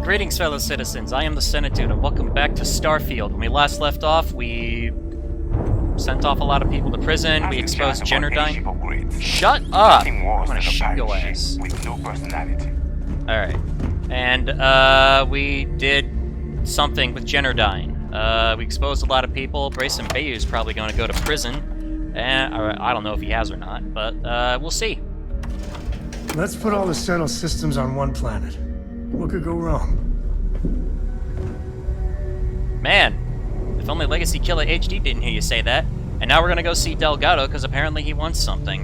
Greetings, fellow citizens. I am the Senate Dude, and welcome back to Starfield. When we last left off, we sent off a lot of people to prison. We exposed Generdyne. Shut up! I'm gonna shoot your ass. With no personality. Alright. And, we did something with Generdyne. We exposed a lot of people. Brayson Bayou's probably gonna go to prison. And I don't know if he has or not, but, we'll see. Let's put all the Sentinel systems on one planet. What could go wrong? Man, if only Legacy Killer HD didn't hear you say that. And now we're gonna go see Delgado, because apparently he wants something.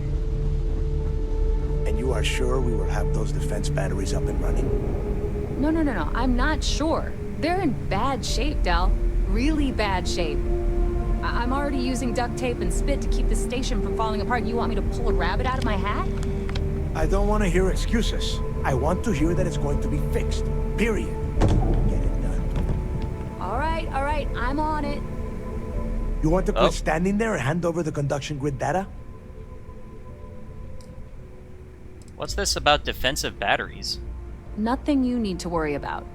And you are sure we will have those defense batteries up and running? No. I'm not sure. They're in bad shape, Del. Really bad shape. I'm already using duct tape and spit to keep the station from falling apart. You want me to pull a rabbit out of my hat? I don't want to hear excuses. I want to hear that it's going to be fixed. Period. Get it done. All right. I'm on it. You want to quit standing there and hand over the conduction grid data? What's this about defensive batteries? Nothing you need to worry about.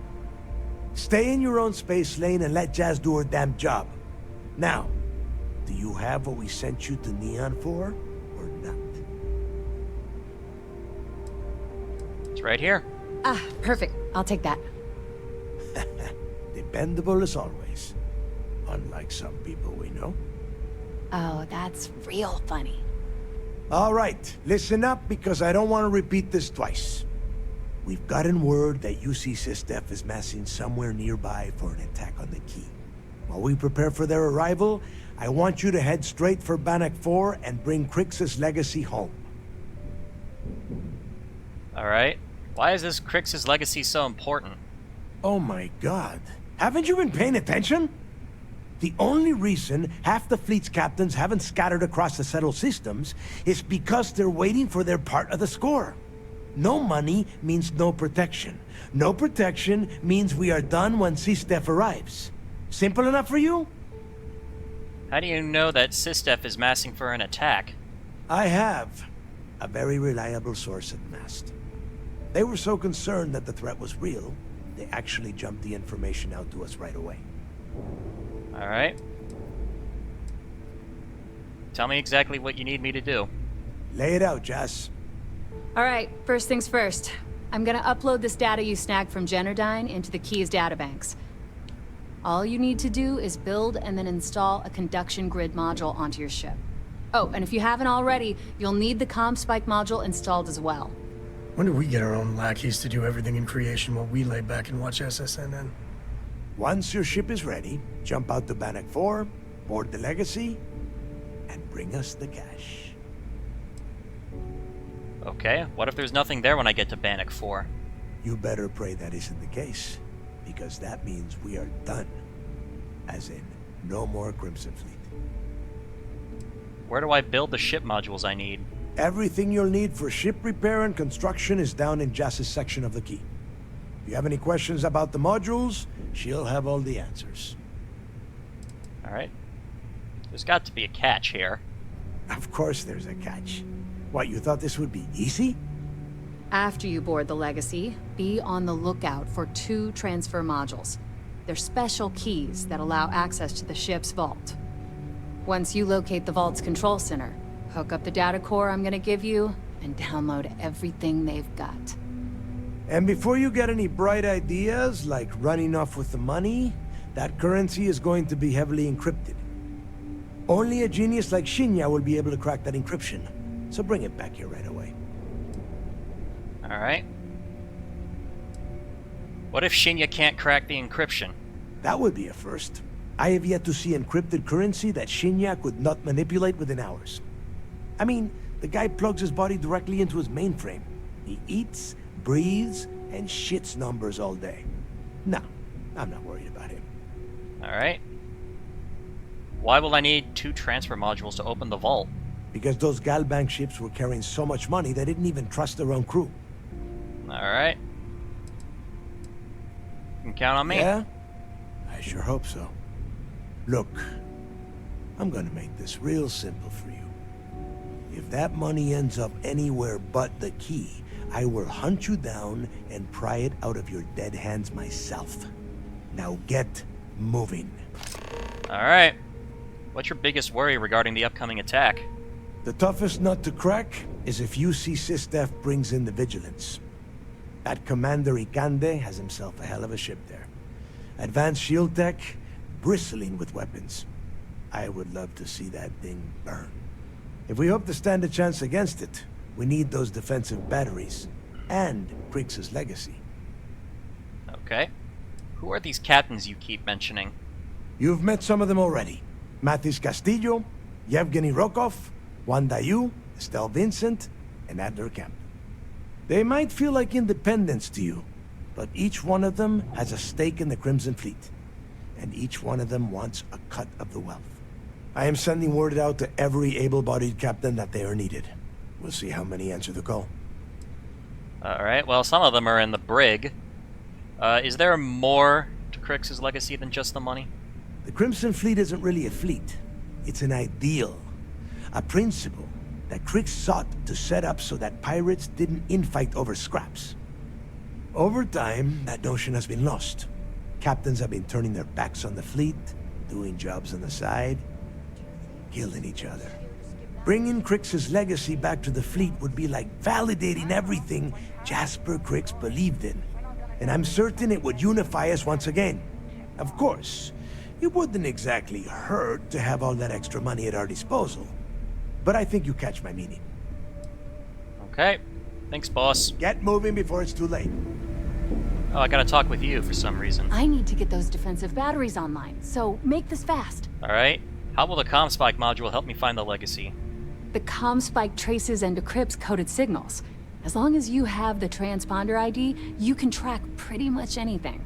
Stay in your own space lane and let Jazz do her damn job. Now, do you have what we sent you to Neon for, or not? It's right here. Ah, perfect. I'll take that. Dependable as always. Unlike some people we know. Oh, that's real funny. All right, listen up because I don't want to repeat this twice. We've gotten word that UC SysDef is massing somewhere nearby for an attack on the key. While we prepare for their arrival, I want you to head straight for Bannock 4 and bring Crix's legacy home. Alright. Why is this Crix's legacy so important? Oh my god. Haven't you been paying attention? The only reason half the fleet's captains haven't scattered across the settled systems is because they're waiting for their part of the score. No money means no protection. No protection means we are done when SysDef arrives. Simple enough for you? How do you know that SysDef is massing for an attack? I have a very reliable source at Mast. They were so concerned that the threat was real, they actually jumped the information out to us right away. Alright. Tell me exactly what you need me to do. Lay it out, Jess. All right, first things first. I'm gonna upload this data you snagged from Generdyne into the Keys databanks. All you need to do is build and then install a conduction grid module onto your ship. Oh, and if you haven't already, you'll need the CommSpike module installed as well. When do we get our own lackeys to do everything in creation while we lay back and watch SSNN? Once your ship is ready, jump out to Bannock 4, board the Legacy, and bring us the cash. Okay, what if there's nothing there when I get to Bannock 4? You better pray that isn't the case, because that means we are done. As in, no more Crimson Fleet. Where do I build the ship modules I need? Everything you'll need for ship repair and construction is down in Jass's section of the key. If you have any questions about the modules, she'll have all the answers. Alright. There's got to be a catch here. Of course there's a catch. What, you thought this would be easy? After you board the Legacy, be on the lookout for 2 transfer modules. They're special keys that allow access to the ship's vault. Once you locate the vault's control center, hook up the data core I'm gonna give you, and download everything they've got. And before you get any bright ideas, like running off with the money, that currency is going to be heavily encrypted. Only a genius like Shinya will be able to crack that encryption, so bring it back here right away. Alright. What if Shinya can't crack the encryption? That would be a first. I have yet to see encrypted currency that Shinya could not manipulate within hours. I mean, the guy plugs his body directly into his mainframe. He eats, breathes, and shits numbers all day. No, I'm not worried about him. Alright. Why will I need 2 transfer modules to open the vault? Because those Galbank ships were carrying so much money they didn't even trust their own crew. Alright. You can count on me. Yeah? I sure hope so. Look, I'm gonna make this real simple for you. If that money ends up anywhere but the key, I will hunt you down and pry it out of your dead hands myself. Now get moving. Alright. What's your biggest worry regarding the upcoming attack? The toughest nut to crack is if UC Systef brings in the Vigilance. That Commander Ikande has himself a hell of a ship there. Advanced shield tech, bristling with weapons. I would love to see that thing burn. If we hope to stand a chance against it, we need those defensive batteries, and Krix's legacy. Okay. Who are these captains you keep mentioning? You've met some of them already. Mathis Castillo, Yevgeny Rokov, Juan Dayu, Estelle Vincent, and Adler Kemp. They might feel like independents to you, but each one of them has a stake in the Crimson Fleet, and each one of them wants a cut of the wealth. I am sending word out to every able-bodied captain that they are needed. We'll see how many answer the call. Alright, well, some of them are in the brig. Is there more to Krix's legacy than just the money? The Crimson Fleet isn't really a fleet. It's an ideal. A principle that Krix sought to set up so that pirates didn't infight over scraps. Over time, that notion has been lost. Captains have been turning their backs on the fleet, doing jobs on the side, killing each other. Bringing Krix's legacy back to the fleet would be like validating everything Jasper Krix believed in. And I'm certain it would unify us once again. Of course, it wouldn't exactly hurt to have all that extra money at our disposal. But I think you catch my meaning. Okay. Thanks, boss. Get moving before it's too late. Oh, I gotta talk with you for some reason. I need to get those defensive batteries online, so make this fast. Alright. How will the ComSpike module help me find the legacy? The ComSpike traces and decrypts coded signals. As long as you have the transponder ID, you can track pretty much anything.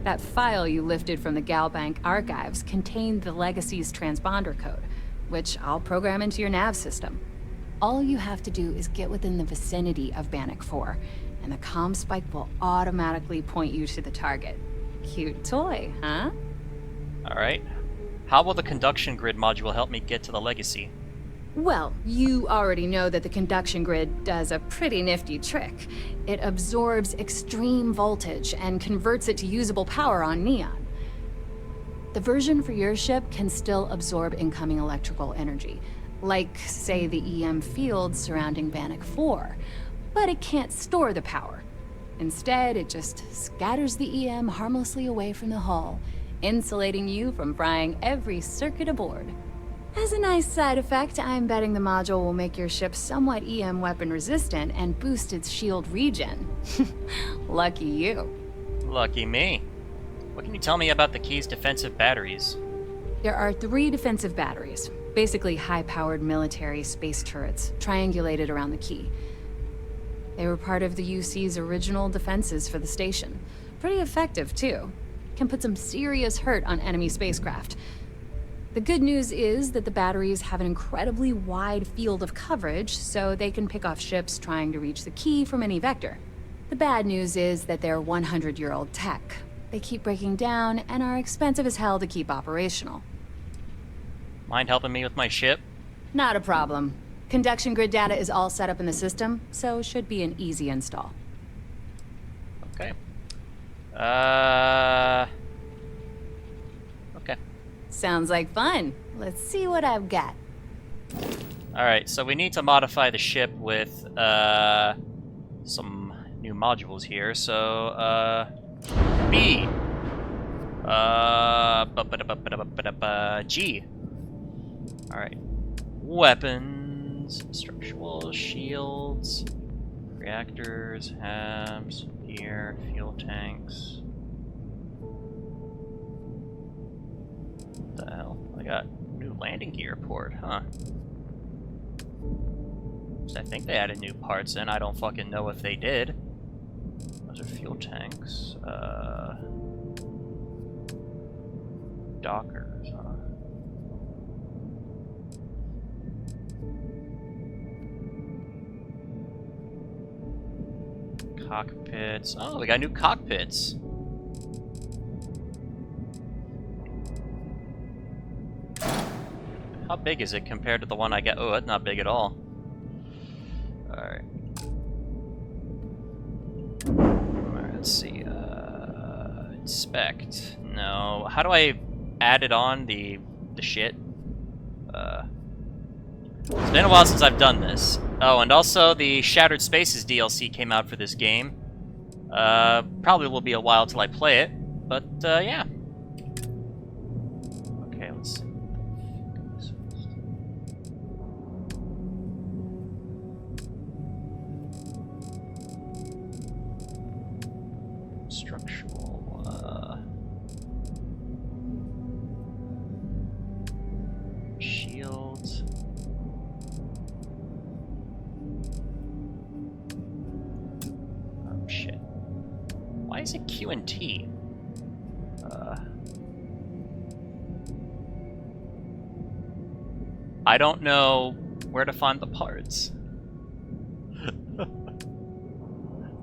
That file you lifted from the Galbank archives contained the legacy's transponder code, which I'll program into your nav system. All you have to do is get within the vicinity of Bannock 4, and the ComSpike will automatically point you to the target. Cute toy, huh? Alright. How will the conduction grid module help me get to the legacy? Well, you already know that the conduction grid does a pretty nifty trick. It absorbs extreme voltage and converts it to usable power on neon. The version for your ship can still absorb incoming electrical energy, like, say, the EM field surrounding Bannock 4, but it can't store the power. Instead, it just scatters the EM harmlessly away from the hull, insulating you from frying every circuit aboard. As a nice side effect, I'm betting the module will make your ship somewhat EM weapon resistant and boost its shield regen. Lucky you. Lucky me. What can you tell me about the key's defensive batteries? There are 3 defensive batteries, basically high-powered military space turrets, triangulated around the key. They were part of the UC's original defenses for the station. Pretty effective, too. Can put some serious hurt on enemy spacecraft. The good news is that the batteries have an incredibly wide field of coverage, so they can pick off ships trying to reach the key from any vector. The bad news is that they're 100-year-old tech. They keep breaking down and are expensive as hell to keep operational. Mind helping me with my ship? Not a problem. Conduction grid data is all set up in the system, so should be an easy install. Okay. Okay. Sounds like fun. Let's see what I've got. Alright, so we need to modify the ship with, some new modules here, so, B! G. Alright. Weapons, structural shields, reactors, hams, gear, fuel tanks. What the hell? I got new landing gear port, huh? I think they added new parts in. I don't fucking know if they did. Those are fuel tanks. Dockers, huh? Cockpits. Oh, we got new cockpits. How big is it compared to the one I got? Oh, that's not big at all. Alright. Inspect. No. How do I add it on the shit? It's been a while since I've done this. Oh, and also the Shattered Spaces DLC came out for this game. Probably will be a while till I play it, but yeah. Okay, let's see. Structural, shields. Oh shit. Why is it Q and T? I don't know where to find the parts.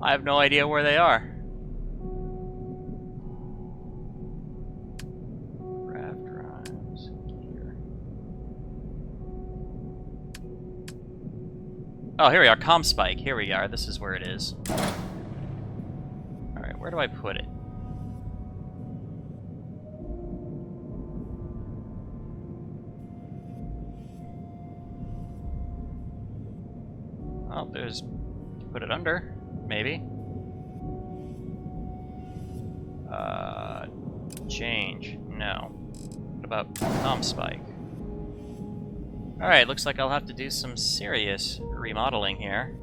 I have no idea where they are. Grav drives, gear. Oh, here we are, comm spike. Here we are. This is where it is. Alright, where do I put it? Oh, there's... put it under, maybe. Change. No. What about comm spike? Alright, looks like I'll have to do some serious remodeling here.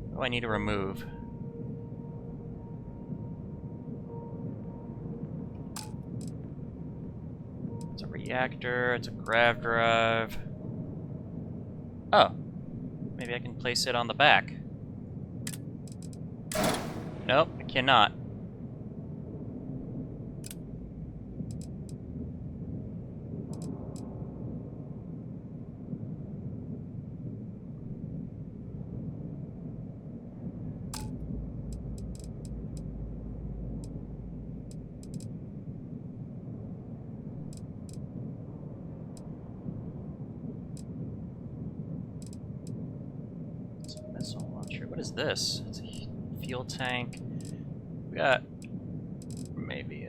What do I need to remove? It's a reactor, it's a grav drive. Oh. Maybe I can place it on the back. Nope, I cannot. Missile launcher. What is this? It's a fuel tank. We got maybe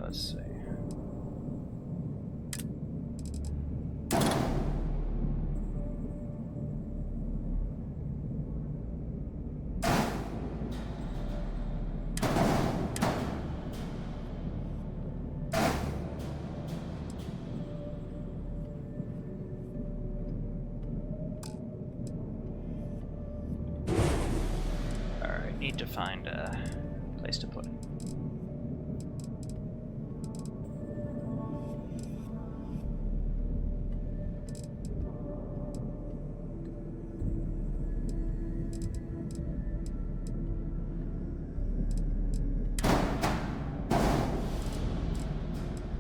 let's see. Need to find a place to put it.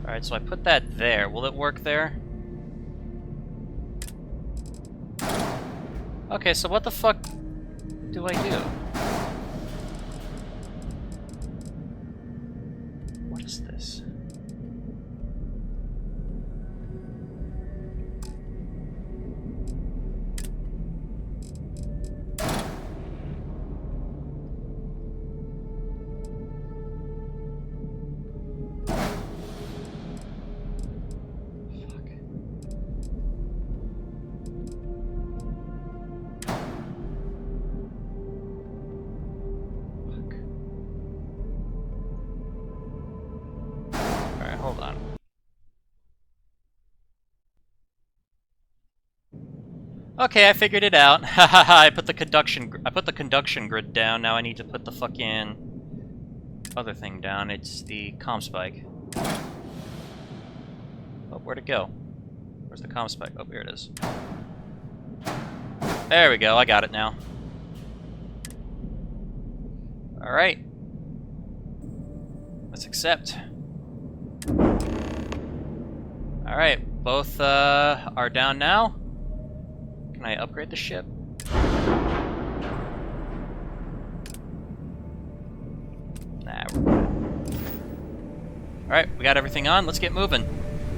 Alright, so I put that there. Will it work there? Okay, so what the fuck do I do? What is this? Hold on. Okay, I figured it out. Haha, I put the conduction grid down. Now I need to put the fucking other thing down. It's the comm spike. Oh, where'd it go? Where's the comm spike? Oh, here it is. There we go. I got it now. All right. Let's accept. Alright, both are down now. Can I upgrade the ship? Nah, we're good. Alright, we got everything on. Let's get moving.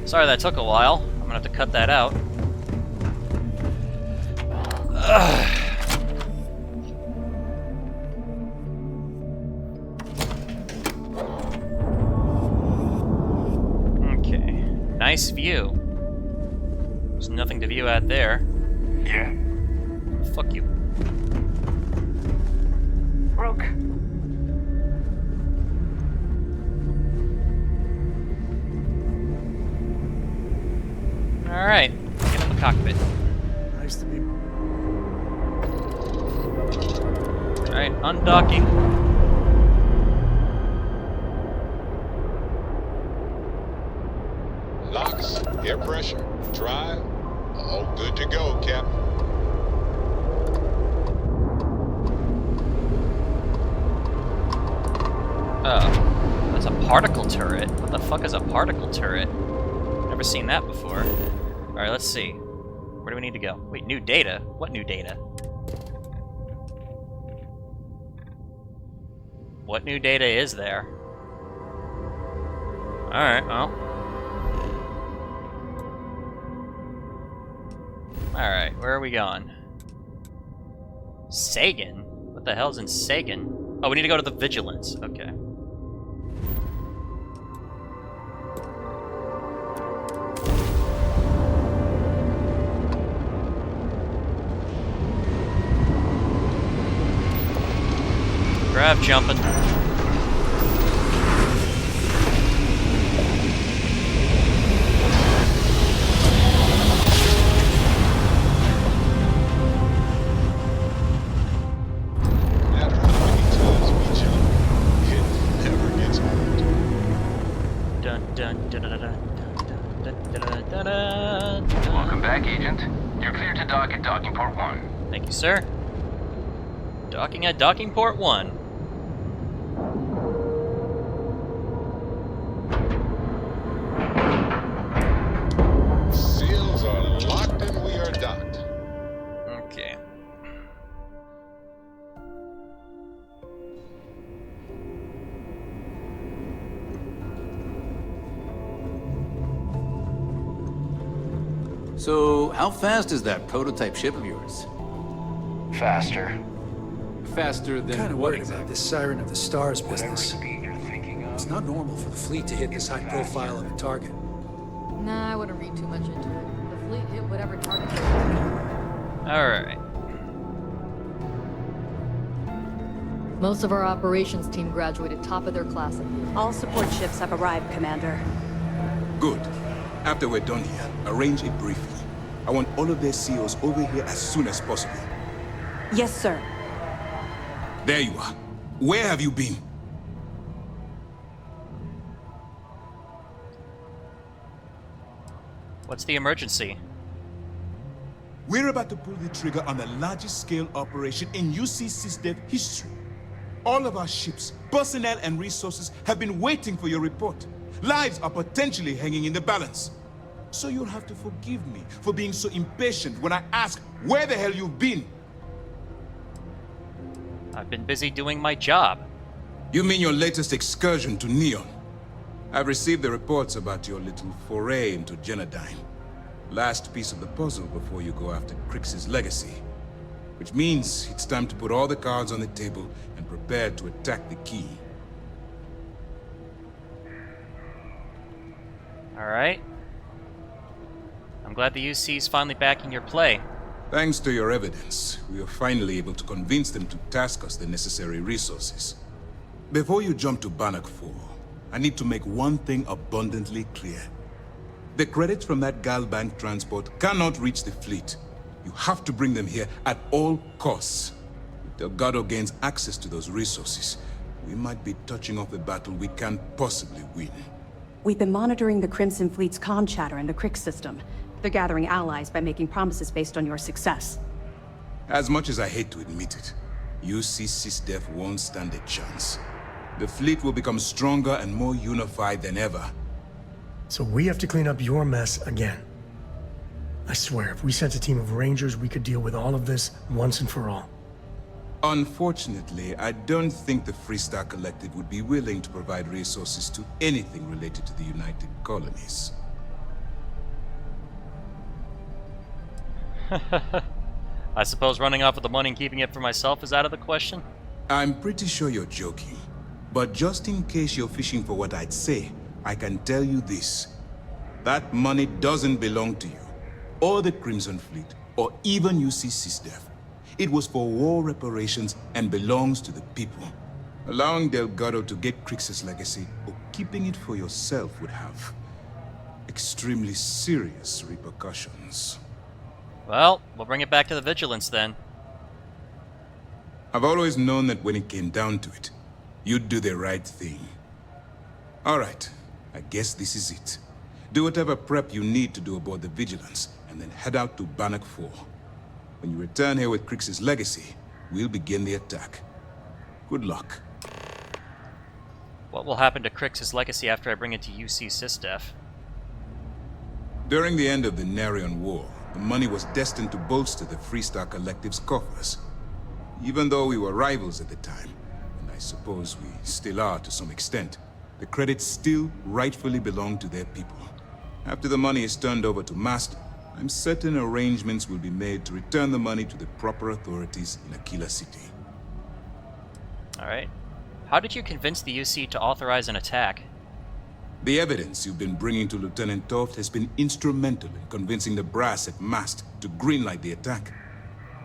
Sorry that took a while. I'm gonna have to cut that out. Okay. Nice view. There's nothing to view out there. Yeah. Fuck you. Rook. Alright. Get in the cockpit. Nice to be. Alright, undocking. Locks, air pressure, drive, all good to go, Captain. Oh. That's a particle turret. What the fuck is a particle turret? Never seen that before. Alright, let's see. Where do we need to go? Wait, new data? What new data? What new data is there? Alright, well. Alright, where are we going? Sagan? What the hell's in Sagan? Oh, we need to go to the Vigilance. Okay. Grav jumping. After how many times we jump, it never gets old. Dun dun dun dun dun dun dun dun dun. Welcome back, Agent. You're clear to dock at docking port 1. Thank you, sir. Docking at docking port 1. Seals are locked and we are docked. Okay. So, how fast is that prototype ship of yours? Faster. Faster than Kind of what worried about exactly? this Siren of the Stars Whatever business. speed you're thinking of. It's not normal for the fleet to hit this high profile of a target. Nah, I wouldn't read too much into it. The fleet hit whatever target they hit. Alright. Most of our operations team graduated top of their class. All support ships have arrived, Commander. Good. After we're done here, arrange a briefing. I want all of their CEOs over here as soon as possible. Yes, sir. There you are. Where have you been? What's the emergency? We're about to pull the trigger on the largest scale operation in UC SysDev history. All of our ships, personnel, and resources have been waiting for your report. Lives are potentially hanging in the balance. So you'll have to forgive me for being so impatient when I ask where the hell you've been. I've been busy doing my job. You mean your latest excursion to Neon? I've received the reports about your little foray into Genodyne. Last piece of the puzzle before you go after Crix's legacy. Which means it's time to put all the cards on the table and prepare to attack the key. Alright. I'm glad the UC's finally backing your play. Thanks to your evidence, we are finally able to convince them to task us the necessary resources. Before you jump to Bannock 4, I need to make one thing abundantly clear. The credits from that Galbank transport cannot reach the fleet. You have to bring them here at all costs. If Delgado gains access to those resources, we might be touching off a battle we can't possibly win. We've been monitoring the Crimson Fleet's comm chatter in the Crix system. They're gathering allies by making promises based on your success. As much as I hate to admit it, UC SysDef won't stand a chance. The fleet will become stronger and more unified than ever. So we have to clean up your mess again. I swear, if we sent a team of Rangers, we could deal with all of this once and for all. Unfortunately, I don't think the Freestar Collective would be willing to provide resources to anything related to the United Colonies. I suppose running off with the money and keeping it for myself is out of the question? I'm pretty sure you're joking. But just in case you're fishing for what I'd say, I can tell you this. That money doesn't belong to you, or the Crimson Fleet, or even UC SysDef. It was for war reparations and belongs to the people. Allowing Delgado to get Crix's legacy, or keeping it for yourself would have extremely serious repercussions. Well, we'll bring it back to the Vigilance then. I've always known that when it came down to it, you'd do the right thing. All right, I guess this is it. Do whatever prep you need to do aboard the Vigilance, and then head out to Bannock 4. When you return here with Crix's legacy, we'll begin the attack. Good luck. What will happen to Crix's legacy after I bring it to UC SysDef? During the end of the Narion War, the money was destined to bolster the Freestar Collective's coffers. Even though we were rivals at the time, and I suppose we still are to some extent, the credits still rightfully belong to their people. After the money is turned over to Mast, I'm certain arrangements will be made to return the money to the proper authorities in Aquila City. Alright. How did you convince the UC to authorize an attack? The evidence you've been bringing to Lieutenant Toft has been instrumental in convincing the brass at Mast to greenlight the attack.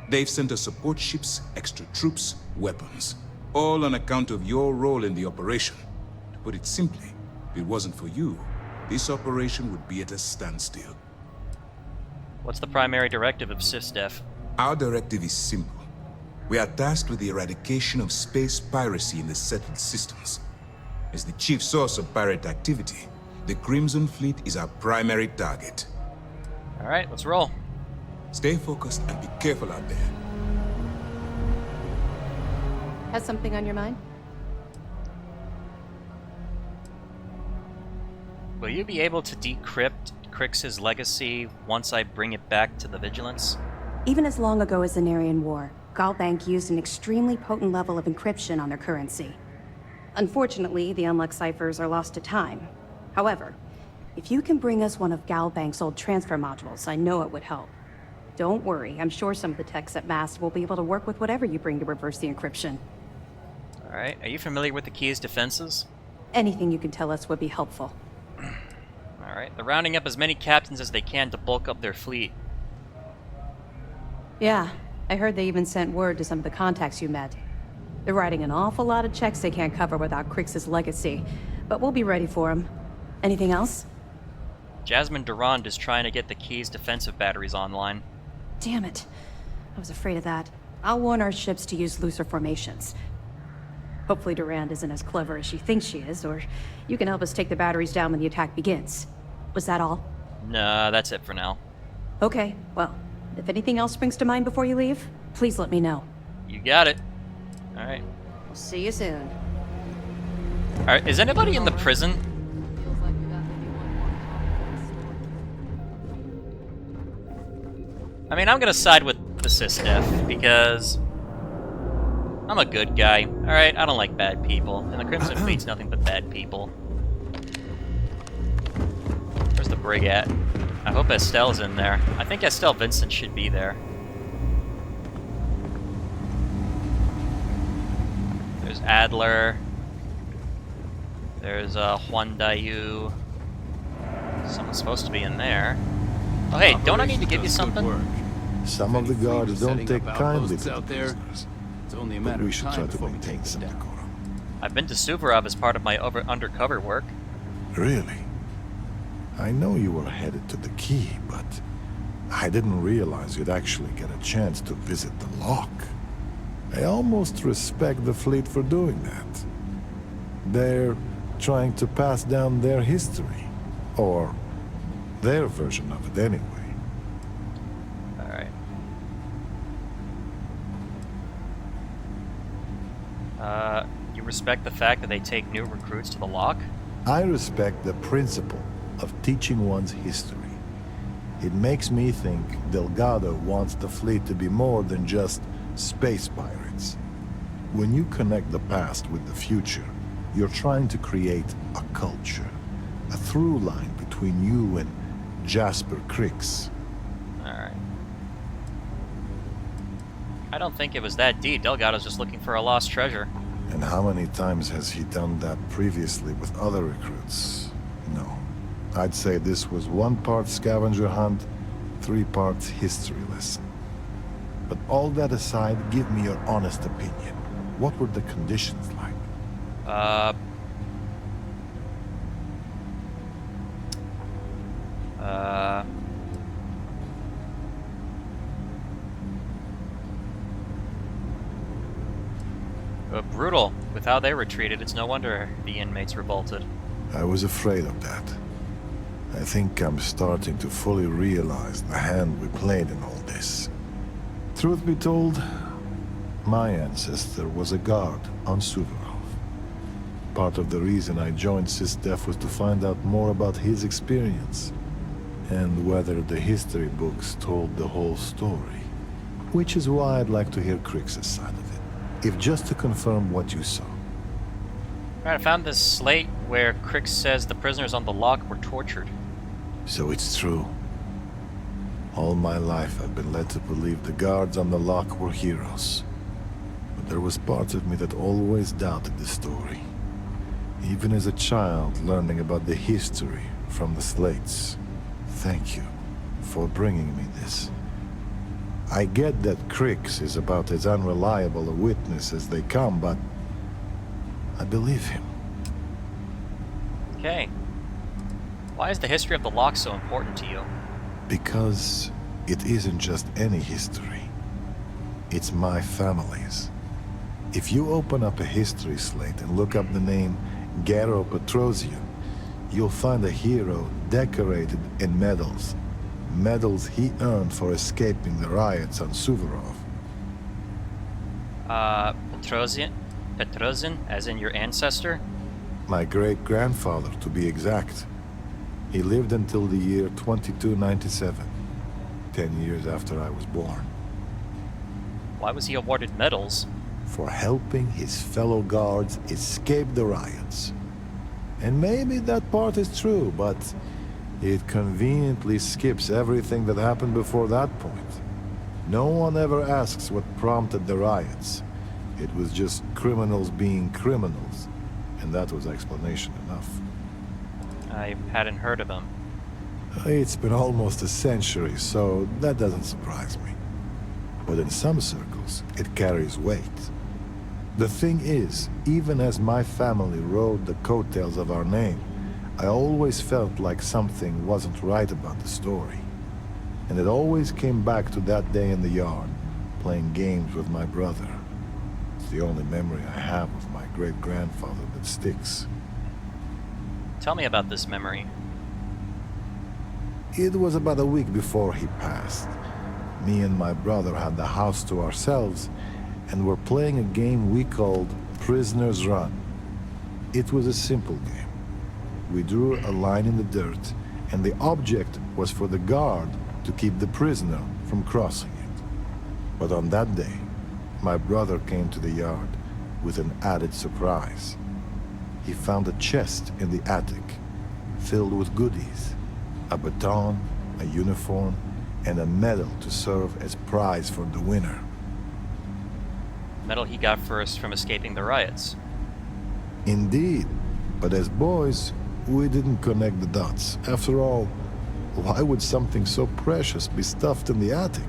They've sent us support ships, extra troops, weapons, all on account of your role in the operation. To put it simply, if it wasn't for you, this operation would be at a standstill. What's the primary directive of SysDef? Our directive is simple. We are tasked with the eradication of space piracy in the settled systems. As the chief source of pirate activity, the Crimson Fleet is our primary target. Alright, let's roll. Stay focused and be careful out there. Has something on your mind? Will you be able to decrypt Crix's legacy once I bring it back to the Vigilance? Even as long ago as the Narian War, Galbank used an extremely potent level of encryption on their currency. Unfortunately, the unlocked ciphers are lost to time. However, if you can bring us one of Galbank's old transfer modules, I know it would help. Don't worry, I'm sure some of the techs at Mast will be able to work with whatever you bring to reverse the encryption. Alright, are you familiar with the Key's defenses? Anything you can tell us would be helpful. Alright, they're rounding up as many captains as they can to bulk up their fleet. Yeah, I heard they even sent word to some of the contacts you met. They're writing an awful lot of checks they can't cover without Crix's legacy, but we'll be ready for them. Anything else? Jasmine Durand is trying to get the Key's defensive batteries online. Damn it. I was afraid of that. I'll warn our ships to use looser formations. Hopefully Durand isn't as clever as she thinks she is, or you can help us take the batteries down when the attack begins. Was that all? Nah, that's it for now. Okay, well, if anything else springs to mind before you leave, please let me know. You got it. Alright. See you soon. Alright, is anybody in the prison? I mean, I'm gonna side with the SysDef, because I'm a good guy. Alright, I don't like bad people, and the Crimson Fleet's nothing but bad people. Where's the brig at? I hope Estelle's in there. I think Estelle Vincent should be there. There's Adler. There's Juan Dayu. Someone's supposed to be in there. Oh hey, don't I need to give you something? Some of the guards don't take kindly to out the there. prisoners, It's only a but matter we of should time try to before we maintain take the some deck. decorum. I've been to Suvorov as part of my undercover work. Really? I know you were headed to the Key, but I didn't realize you'd actually get a chance to visit the lock. I almost respect the fleet for doing that. They're trying to pass down their history, or their version of it anyway. Alright. You respect the fact that they take new recruits to the lock? I respect the principle of teaching one's history. It makes me think Delgado wants the fleet to be more than just space pirates. When you connect the past with the future, you're trying to create a culture, a through line between you and Jasper Crix. Alright. I don't think it was that deep. Delgado's just looking for a lost treasure. And how many times has he done that previously with other recruits? No. I'd say this was 1 part scavenger hunt, 3 parts history lesson. But all that aside, give me your honest opinion. What were the conditions like? Brutal. With how they retreated, it's no wonder the inmates revolted. I was afraid of that. I think I'm starting to fully realize the hand we played in all this. Truth be told, my ancestor was a guard on Suvorov. Part of the reason I joined SysDef was to find out more about his experience, and whether the history books told the whole story. Which is why I'd like to hear Crix's side of it, if just to confirm what you saw. Alright, I found this slate where Crix says the prisoners on the lock were tortured. So it's true. All my life I've been led to believe the guards on the lock were heroes. But there was part of me that always doubted the story. Even as a child learning about the history from the slates. Thank you for bringing me this. I get that Crix is about as unreliable a witness as they come, but I believe him. Okay. Why is the history of the lock so important to you? Because it isn't just any history. It's my family's. If you open up a history slate and look up the name Garo Petrosian, you'll find a hero decorated in medals. Medals he earned for escaping the riots on Suvorov. Petrosian? Petrosian, as in your ancestor? My great-grandfather, to be exact. He lived until the year 2297, 10 years after I was born. Why was he awarded medals? For helping his fellow guards escape the riots. And maybe that part is true, but it conveniently skips everything that happened before that point. No one ever asks what prompted the riots. It was just criminals being criminals, and that was explanation enough. I hadn't heard of him. It's been almost a century, so that doesn't surprise me. But in some circles, it carries weight. The thing is, even as my family rode the coattails of our name, I always felt like something wasn't right about the story. And it always came back to that day in the yard, playing games with my brother. It's the only memory I have of my great-grandfather that sticks. Tell me about this memory. It was about a week before he passed. Me and my brother had the house to ourselves, and were playing a game we called Prisoner's Run. It was a simple game. We drew a line in the dirt, and the object was for the guard to keep the prisoner from crossing it. But on that day, my brother came to the yard with an added surprise. He found a chest in the attic, filled with goodies. A baton, a uniform, and a medal to serve as prize for the winner. Medal he got first from escaping the riots. Indeed, but as boys, we didn't connect the dots. After all, why would something so precious be stuffed in the attic?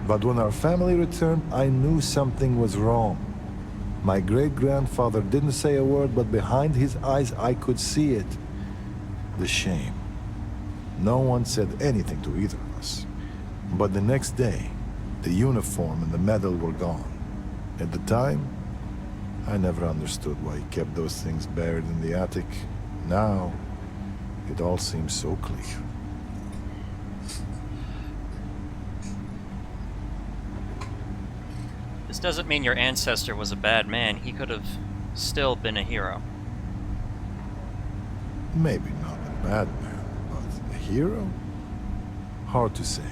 But when our family returned, I knew something was wrong. My great-grandfather didn't say a word, but behind his eyes I could see it. The shame. No one said anything to either of us. But the next day, the uniform and the medal were gone. At the time, I never understood why he kept those things buried in the attic. Now, it all seems so clear. This doesn't mean your ancestor was a bad man. He could have still been a hero. Maybe not a bad man, but a hero? Hard to say.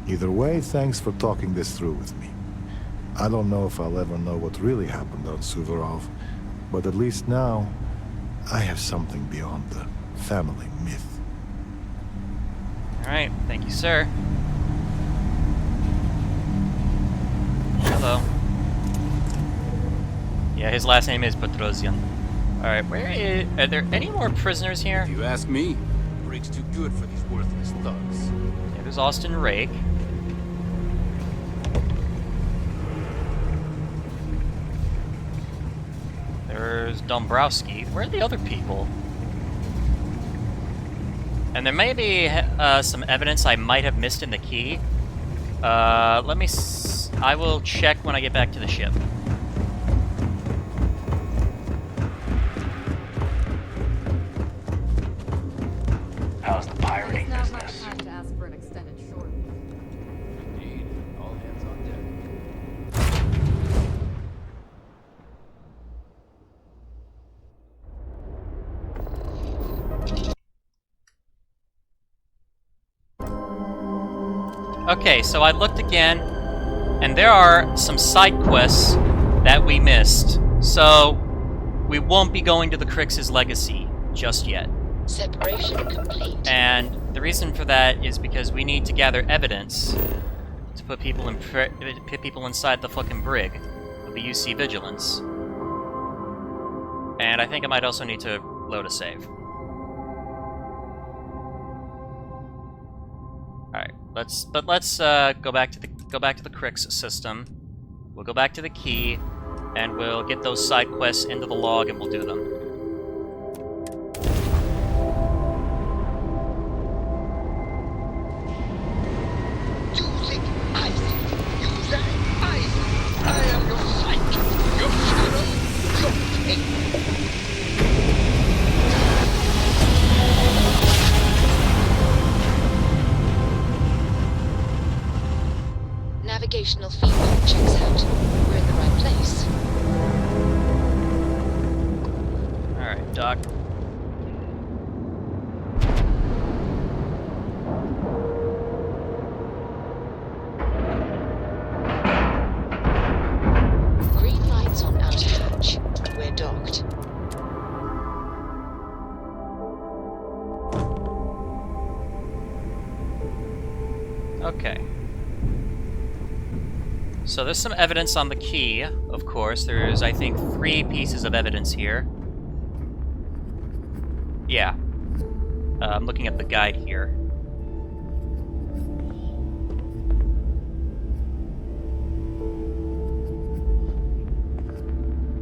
Either way, thanks for talking this through with me. I don't know if I'll ever know what really happened on Suvorov, but at least now, I have something beyond the family myth. Alright, thank you, sir. Yeah, his last name is Petrosian. Alright, are there any more prisoners here? If you ask me, the brig's too good for these worthless thugs. Yeah, there's Austin Rake. There's Dombrowski. Where are the other people? And there may be some evidence I might have missed in the key. Let me... I will check when I get back to the ship. How's the pirating It's not business? much time to ask for an extended short. Indeed. All hands on deck. Okay, so I looked again, and there are some side quests that we missed. So, we won't be going to the Crix's Legacy just yet. Separation complete. And the reason for that is because we need to gather evidence to put people inside the fucking brig of the UC Vigilance. And I think I might also need to load a save. Alright, let's go back to the Crix system. We'll go back to the key, and we'll get those side quests into the log, and we'll do them. Navigational feedback checks out. We're in the right place. Alright, Doc. Green lights on outer hatch. We're docked. Okay. So there's some evidence on the key, of course. There's, I think, 3 pieces of evidence here. Yeah. I'm looking at the guide here.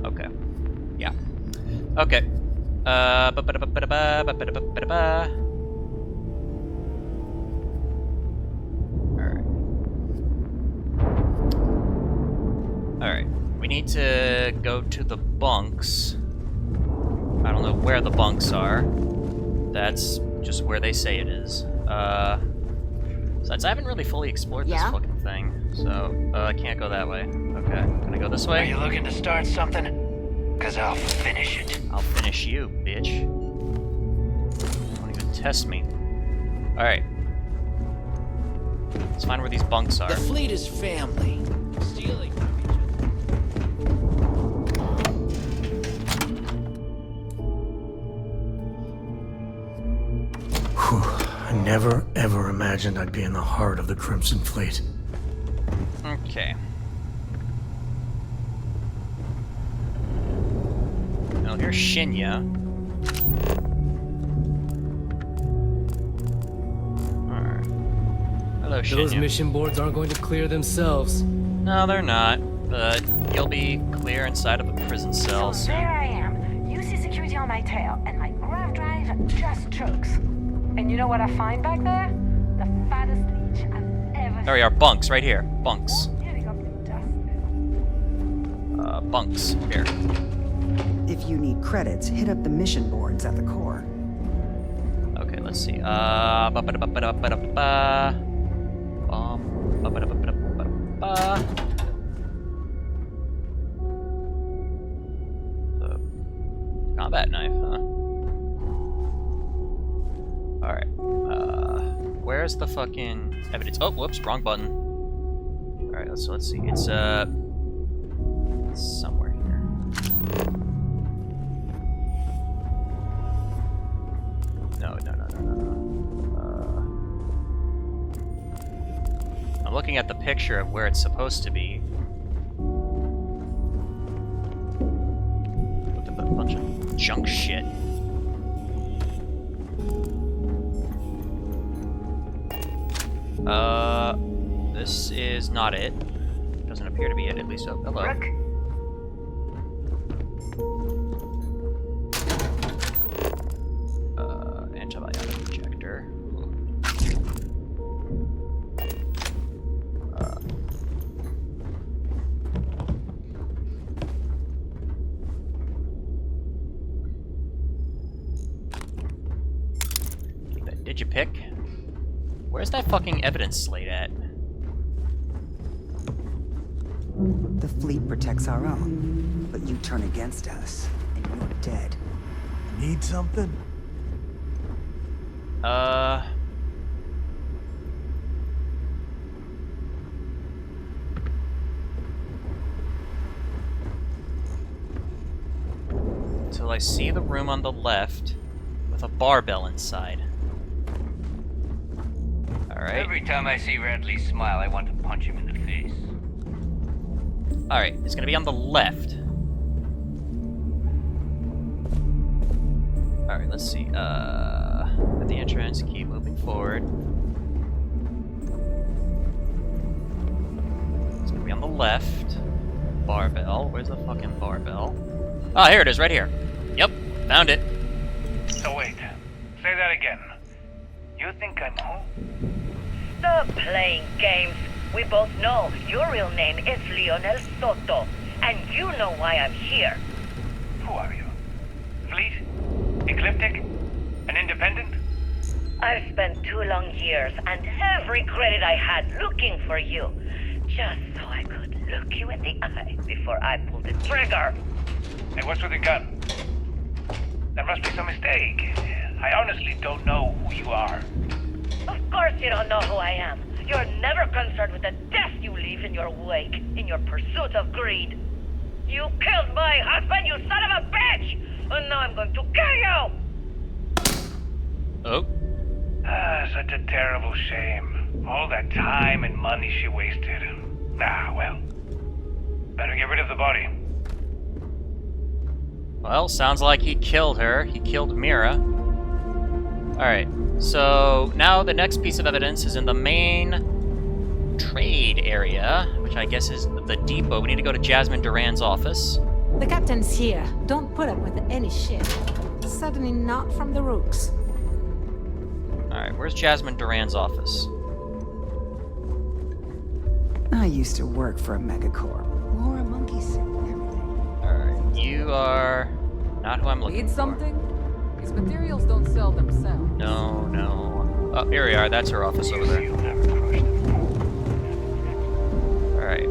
Okay. Yeah. Okay. Alright, we need to go to the bunks. I don't know where the bunks are. That's just where they say it is. Besides, I haven't really fully explored this fucking thing, so I can't go that way. Okay, can I go this way? Are you looking to start something? Cause I'll finish it. I'll finish you, bitch. Don't even test me. Alright. Let's find where these bunks are. The fleet is family. Stealing from each Whew. I never, ever imagined I'd be in the heart of the Crimson Fleet. Okay. Now here's Shinya. Alright. Hello, Shinya. Those mission boards aren't going to clear themselves. No, they're not. But you'll be clear inside of a prison cell So soon. there I am. UC security on my tail, and my grav drive just chokes. And you know what I find back there? The fattest leech I've ever There we are, bunks, right here. Bunks. Getting up in dust. Bunks. Here. If you need credits, hit up the mission boards at the core. Okay, let's see. Combat knife, huh? Alright. Where's the fucking evidence? Oh, whoops, wrong button. Alright, let's see. It's somewhere here. No. I'm looking at the picture of where it's supposed to be. a bunch of junk shit. This is not it. Doesn't appear to be it, at least. Oh, hello. Rook. Antibiotic injector. Keep that digipick. Where's that fucking evidence slate at? The fleet protects our own, but you turn against us, and you're dead. Need something? So I see the room on the left with a barbell inside. Alright. Every time I see Radley smile, I want to punch him in the face. Alright, it's gonna be on the left. Alright, let's see. At the entrance, keep moving forward. It's gonna be on the left. Barbell. Where's the fucking barbell? Oh, here it is, right here. Yep, found it. So wait, say that again. You think I'm home? Stop playing games. We both know your real name is Lionel Soto, and you know why I'm here. Who are you? Fleet? Ecliptic? An independent? I've spent 2 long years and every credit I had looking for you, just so I could look you in the eye before I pulled the trigger. Hey, what's with the gun? There must be some mistake. I honestly don't know who you are. Of course you don't know who I am. You're never concerned with the death you leave in your wake, in your pursuit of greed. You killed my husband, you son of a bitch! And now I'm going to kill you! Oh. Such a terrible shame. All that time and money she wasted. Well. Better get rid of the body. Well, sounds like he killed her. He killed Mira. Alright, so now the next piece of evidence is in the main trade area, which I guess is the depot. We need to go to Jasmine Duran's office. The captain's here. Don't put up with any shit. Certainly not from the Rooks. Alright, where's Jasmine Duran's office? I used to work for a megacorp. Wore a monkey suit and everything. Alright, you are not who I'm looking Need for. something? These materials don't sell themselves. No. Oh, here we are. That's her office over there. Alright.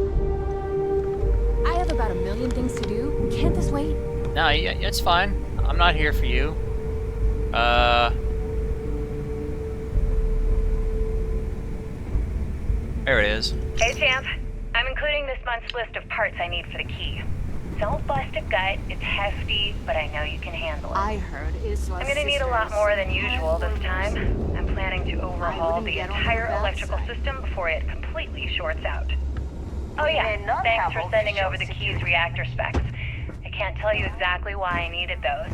I have about 1 million things to do. Can't this wait? No, yeah, it's fine. I'm not here for you. There it is. Hey, champ. I'm including this month's list of parts I need for the key. Don't bust a gut. It's hefty, but I know you can handle it. I heard Isla's I'm gonna need a lot more than usual this time. I'm planning to overhaul the entire electrical system before it completely shorts out. Oh yeah, thanks for sending over the key's reactor specs. I can't tell you exactly why I needed those.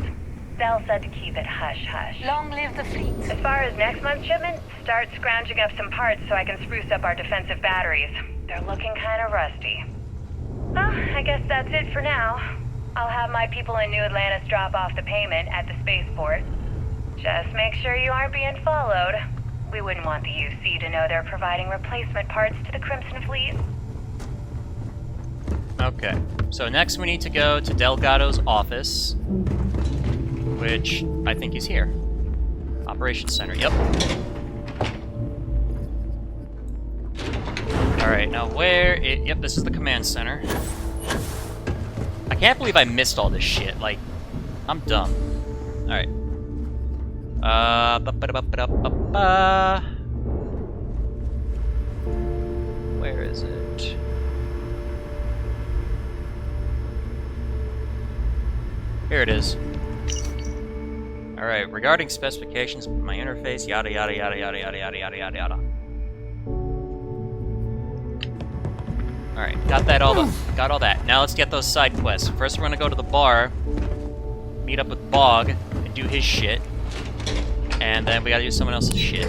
Bell said to keep it hush-hush. Long live the fleet. As far as next month's shipment, start scrounging up some parts so I can spruce up our defensive batteries. They're looking kind of rusty. Well, I guess that's it for now. I'll have my people in New Atlantis drop off the payment at the spaceport. Just make sure you aren't being followed. We wouldn't want the UC to know they're providing replacement parts to the Crimson Fleet. Okay, so next we need to go to Delgado's office, which I think is here. Operations Center, yep. Alright, now yep, this is the command center. I can't believe I missed all this shit, like, I'm dumb. Alright. Where is it? Here it is. Alright, regarding specifications of my interface, yada yada yada yada yada yada yada yada yada. Alright, got all that. Now let's get those side quests. First we're gonna go to the bar meet up with Bog and do his shit. And then we gotta do someone else's shit.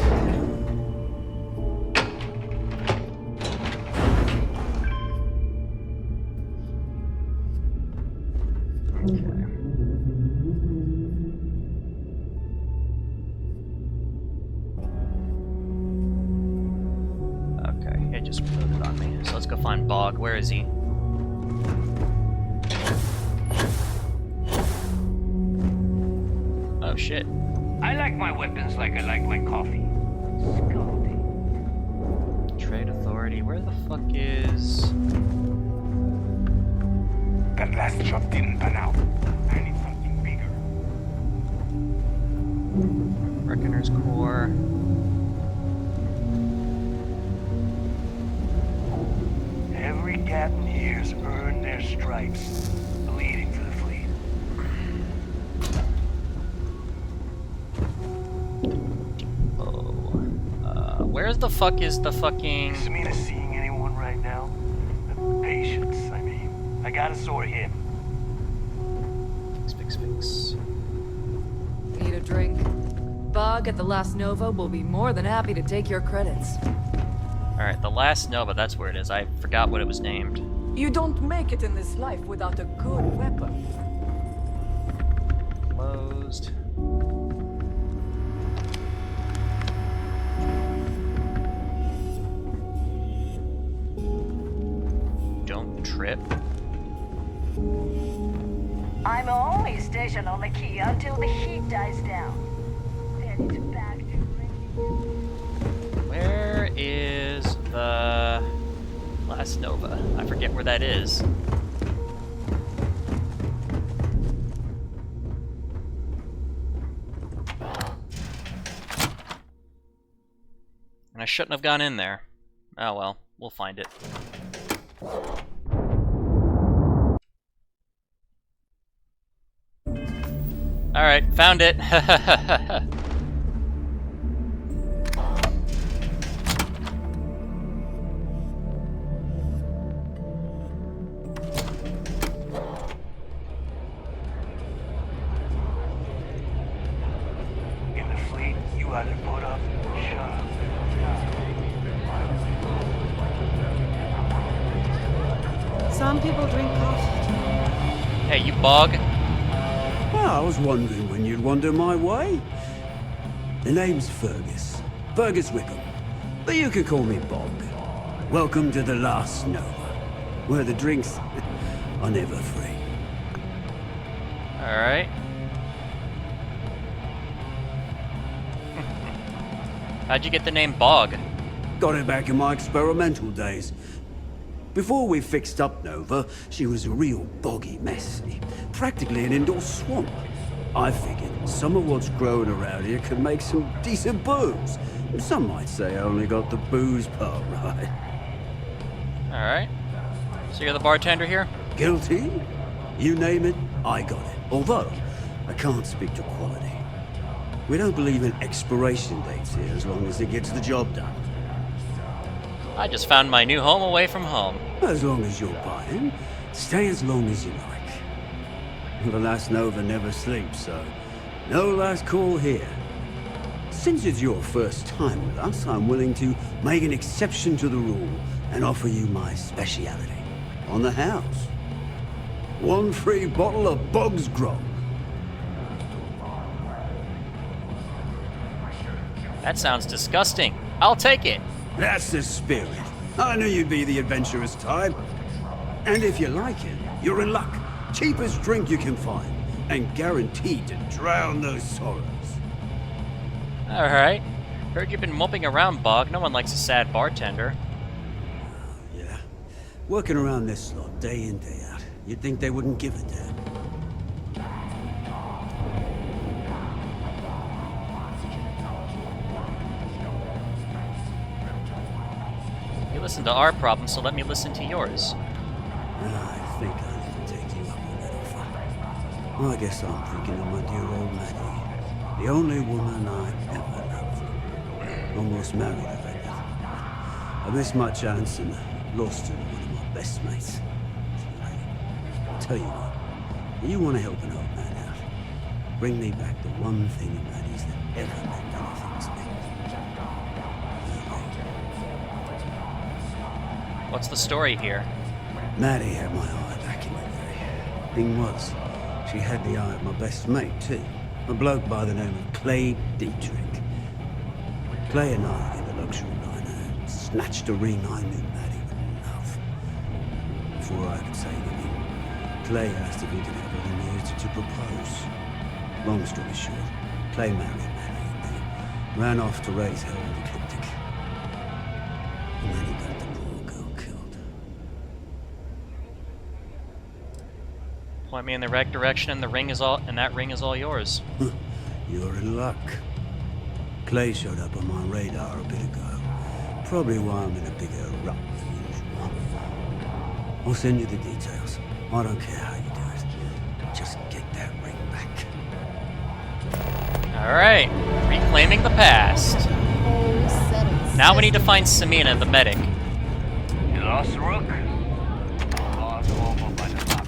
Okay, it just reloaded on me. So let's go find Bog. Where is he? Oh shit. I like my weapons like I like my coffee. Scalding. Trade authority. Where the fuck is... That last job didn't pan out. I need something bigger. Reckoner's Core. Every captain here's earned their stripes, bleeding for the fleet. Where the fuck is the fucking... Is Mina seeing anyone right now? Patience, I mean. I gotta sort him. Fix. Need a drink? Bog at the Last Nova will be more than happy to take your credits. Alright, the Last Nova, that's where it is. I forgot what it was named. You don't make it in this life without a good weapon. Closed. Don't trip. I'm only stationed on the key until the heat dies down. Then it's back to Where is the Last Nova? I forget where that is. And I shouldn't have gone in there. Oh well, we'll find it. Alright, found it. In the fleet, you either put up or shut up. Some people drink coffee. Hey, you Bog. Well, I was wondering when you'd wander my way. The name's Fergus. Fergus Wickham. But you can call me Bog. Welcome to the Last Nova, where the drinks are never free. Alright. How'd you get the name Bog? Got it back in my experimental days. Before we fixed up Nova, she was a real boggy mess. Practically an indoor swamp. I figured some of what's growing around here could make some decent booze. Some might say I only got the booze part right. Alright. So you're the bartender here? Guilty? You name it, I got it. Although, I can't speak to quality. We don't believe in expiration dates here as long as it gets the job done. I just found my new home away from home. As long as you're buying, stay as long as you like. The Last Nova never sleeps, so no last call here. Since it's your first time with us, I'm willing to make an exception to the rule and offer you my speciality. On the house. One free bottle of Bog's Grog. That sounds disgusting. I'll take it. That's the spirit. I knew you'd be the adventurous type. And if you like it, you're in luck. Cheapest drink you can find, and guaranteed to drown those sorrows. Alright. Heard you've been moping around, Bog. No one likes a sad bartender. Yeah. Working around this lot, day in, day out. You'd think they wouldn't give a damn. You listen to our problems, so let me listen to yours. I think I need to take you up on that offer. Well, I guess I'm thinking of my dear old Maddie. The only woman I ever loved. Almost married her, I guess. I missed my chance and lost her to one of my best mates. I'll tell you what, you want to help an old man out. Bring me back the one thing in Maddie's that ever meant anything to me. What's the story here? Maddie had my eye back in the day. Thing was, she had the eye of my best mate, too. A bloke by the name of Clay Dietrich. Clay and I in the luxury liner snatched a ring I knew Maddie would love. Before I could say anything, Clay asked if he could have her in to propose. Long story short, Clay married Maddie and they ran off to raise hell with the cryptic. And then he got the poor girl killed. Point me in the right direction, and that ring is all yours. You're in luck. Clay showed up on my radar a bit ago. Probably why I'm in a bigger rut than usual. I'll send you the details. I don't care how you do it. Just get that ring back. Alright, reclaiming the past. Now we need to find Samina, the medic. You lost Rook? Lost over by the top.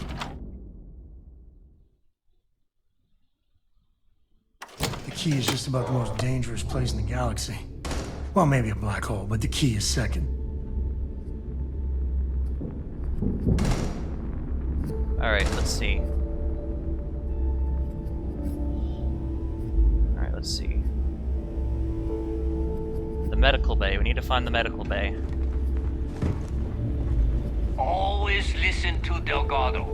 The key is just about the most dangerous place in the galaxy. Well, maybe a black hole, but the key is second. Alright, let's see. Alright, let's see. The medical bay. We need to find the medical bay. Always listen to Delgado.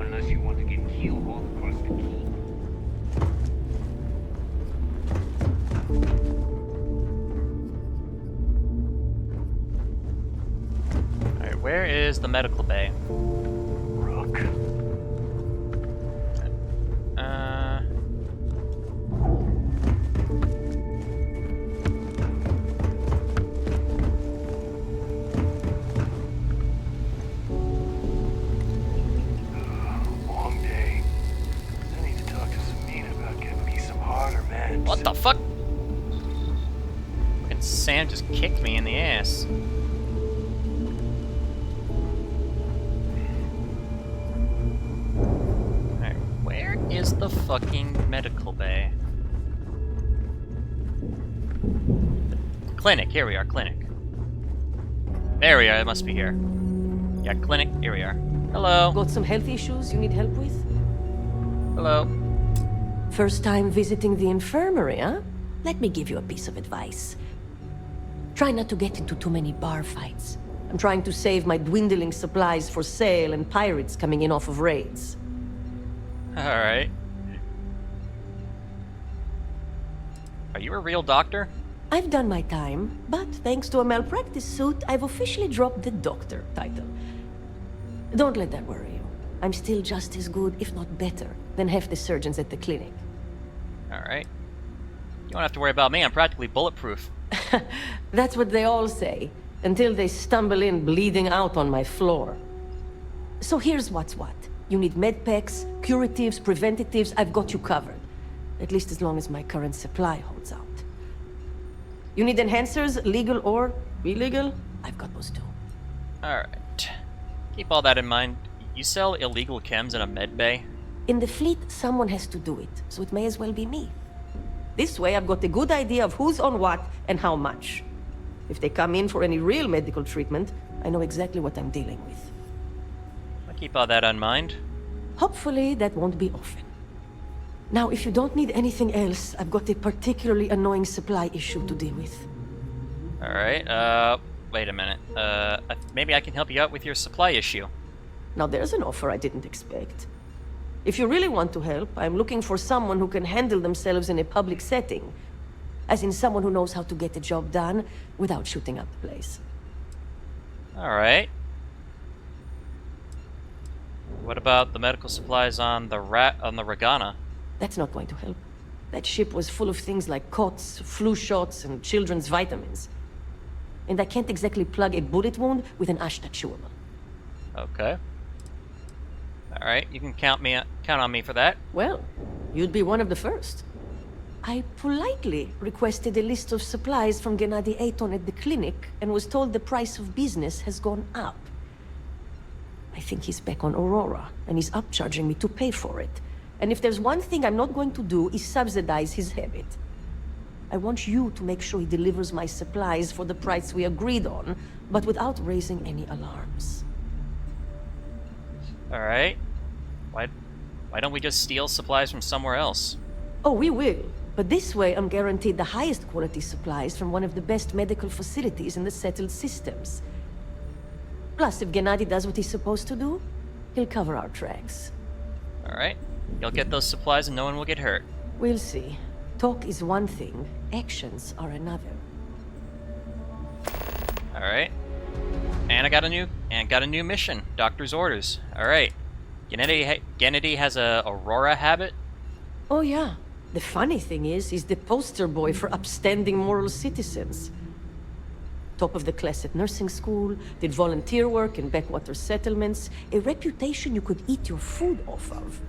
Unless you want to get killed all across the key. Alright, where is the medical bay? Rook. Long day. I need to talk to Samina about getting me some harder meds. What the fuck? Fucking Sam just kicked me in the ass. Alright, where is the fucking medical bay? Clinic, here we are, clinic. There we are, it must be here. Yeah, clinic, here we are. Hello. Got some health issues you need help with? Hello. First time visiting the infirmary, huh? Let me give you a piece of advice. Try not to get into too many bar fights. I'm trying to save my dwindling supplies for sale and pirates coming in off of raids. Alright. Are you a real doctor? I've done my time, but thanks to a malpractice suit, I've officially dropped the doctor title. Don't let that worry you. I'm still just as good, if not better, than half the surgeons at the clinic. Alright. You don't have to worry about me, I'm practically bulletproof. That's what they all say, until they stumble in bleeding out on my floor. So here's what's what. You need medpacks, curatives, preventatives, I've got you covered. At least as long as my current supply holds out. You need enhancers, legal or illegal? I've got those too. Alright. Keep all that in mind. You sell illegal chems in a med bay? In the fleet, someone has to do it, so it may as well be me. This way, I've got a good idea of who's on what and how much. If they come in for any real medical treatment, I know exactly what I'm dealing with. I'll keep all that in mind. Hopefully, that won't be often. Now, if you don't need anything else, I've got a particularly annoying supply issue to deal with. Alright, wait a minute. Maybe I can help you out with your supply issue. Now, there's an offer I didn't expect. If you really want to help, I'm looking for someone who can handle themselves in a public setting. As in someone who knows how to get the job done without shooting up the place. Alright. What about the medical supplies on the Regana? That's not going to help. That ship was full of things like cots, flu shots, and children's vitamins. And I can't exactly plug a bullet wound with an Ashta chewable. Okay. Alright, you can count on me for that. Well, you'd be one of the first. I politely requested a list of supplies from Gennady Aton at the clinic and was told the price of business has gone up. I think he's back on Aurora, and he's upcharging me to pay for it. And if there's one thing I'm not going to do is subsidize his habit. I want you to make sure he delivers my supplies for the price we agreed on, but without raising any alarms. Alright. Why don't we just steal supplies from somewhere else? Oh, we will. But this way, I'm guaranteed the highest quality supplies from one of the best medical facilities in the settled systems. Plus, if Gennady does what he's supposed to do, he'll cover our tracks. Alright. You'll get those supplies and no one will get hurt. We'll see. Talk is one thing, actions are another. Alright. And I got a new mission. Doctor's orders. Alright. Gennady has a Aurora habit? Oh yeah. The funny thing is, he's the poster boy for upstanding moral citizens. Top of the class at nursing school, did volunteer work in backwater settlements, a reputation you could eat your food off of.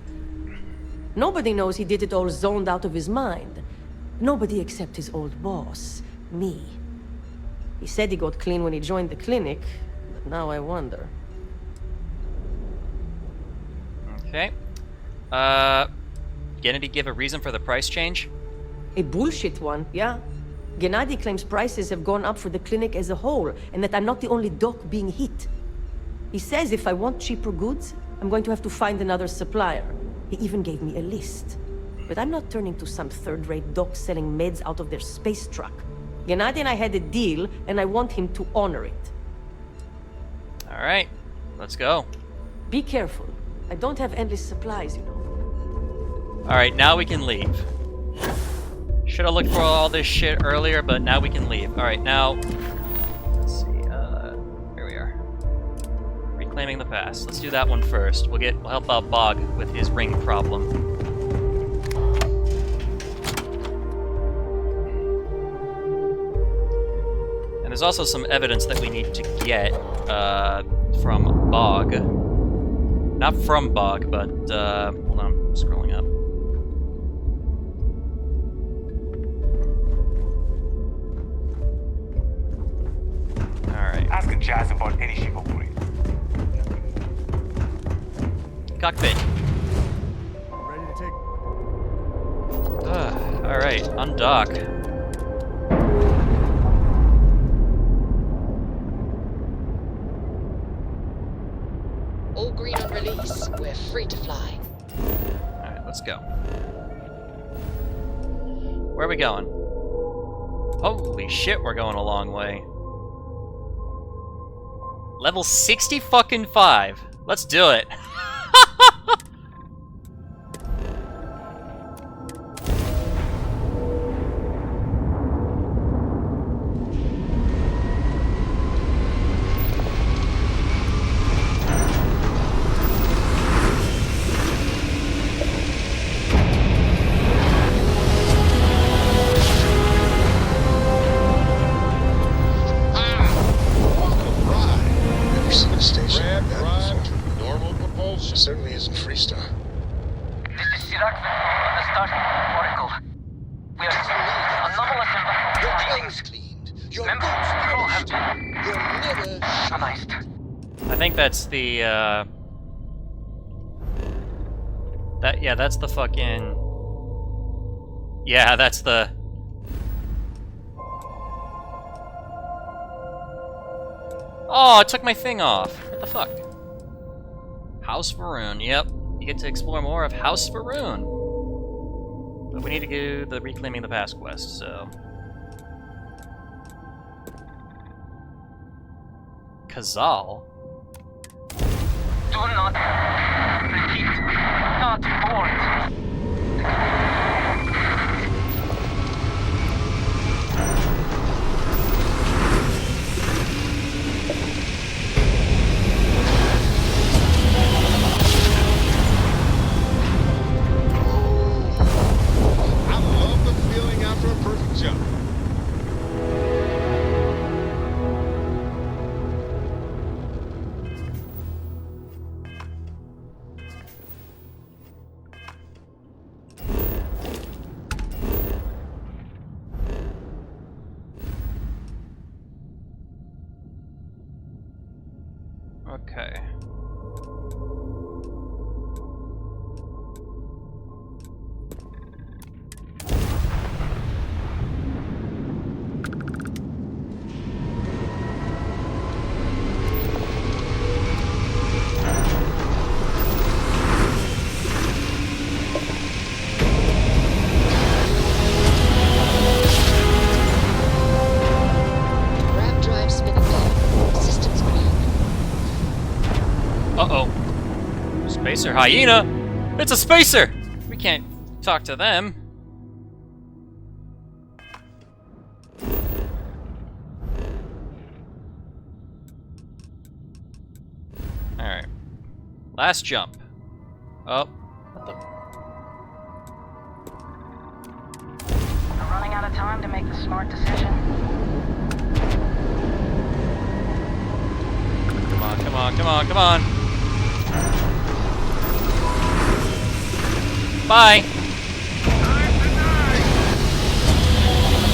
Nobody knows he did it all zoned out of his mind. Nobody except his old boss, me. He said he got clean when he joined the clinic, but now I wonder. Okay. Gennady give a reason for the price change? A bullshit one, yeah. Gennady claims prices have gone up for the clinic as a whole, and that I'm not the only doc being hit. He says if I want cheaper goods, I'm going to have to find another supplier. He even gave me a list. But I'm not turning to some third-rate doc selling meds out of their space truck. Gennady and I had a deal, and I want him to honor it. Alright, let's go. Be careful. I don't have endless supplies, you know. Alright, now we can leave. Should have looked for all this shit earlier, but now we can leave. Alright, now... Let's see, here we are. Reclaiming the past. Let's do that one first. We'll help out Bog with his ring problem. And there's also some evidence that we need to get, from Bog. Not from Bog, but, hold on, I'm scrolling up. Alright. Asking Jazz about any chivalry. Cockpit. Ready to take... Alright, undock. All green on release. We're free to fly. Alright, let's go. Where are we going? Holy shit, we're going a long way. Level 60 fucking 5. Let's do it. Certainly isn't Freestar. This is Sirac on the Starfield Oracle. We are seeing anomalous findings. Your Members of the patrol have been neutralized. I think that's the, that's the fucking... Yeah, that's the... Oh, it took my thing off. What the fuck? House Varun, yep. You get to explore more of House Varun. But we need to do the Reclaiming the Past quest, so... Kazal? Do not repeat. Not board. After a perfect jump. Okay. Uh-oh. Spacer hyena? It's a spacer! We can't talk to them. Alright. Last jump. Oh. What the? I'm running out of time to make the smart decision. Come on, come on, come on, come on. Bye!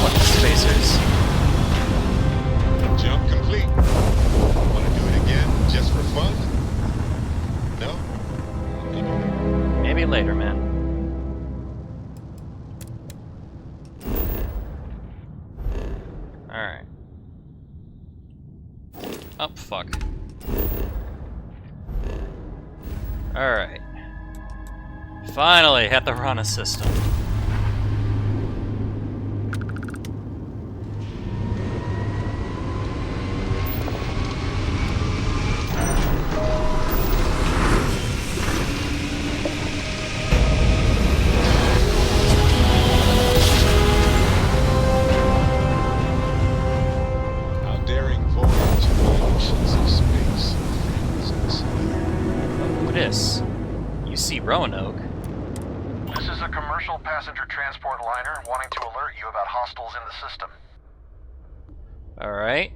What the spacers? Jump complete. Want to do it again, just for fun? No? Maybe later, man. Alright. Oh, fuck. Alright. Finally, hit the Rana system. Our daring voyage in the oceans of space brings us Who this? You see Roanoke. This is a commercial passenger transport liner wanting to alert you about hostiles in the system. Alright.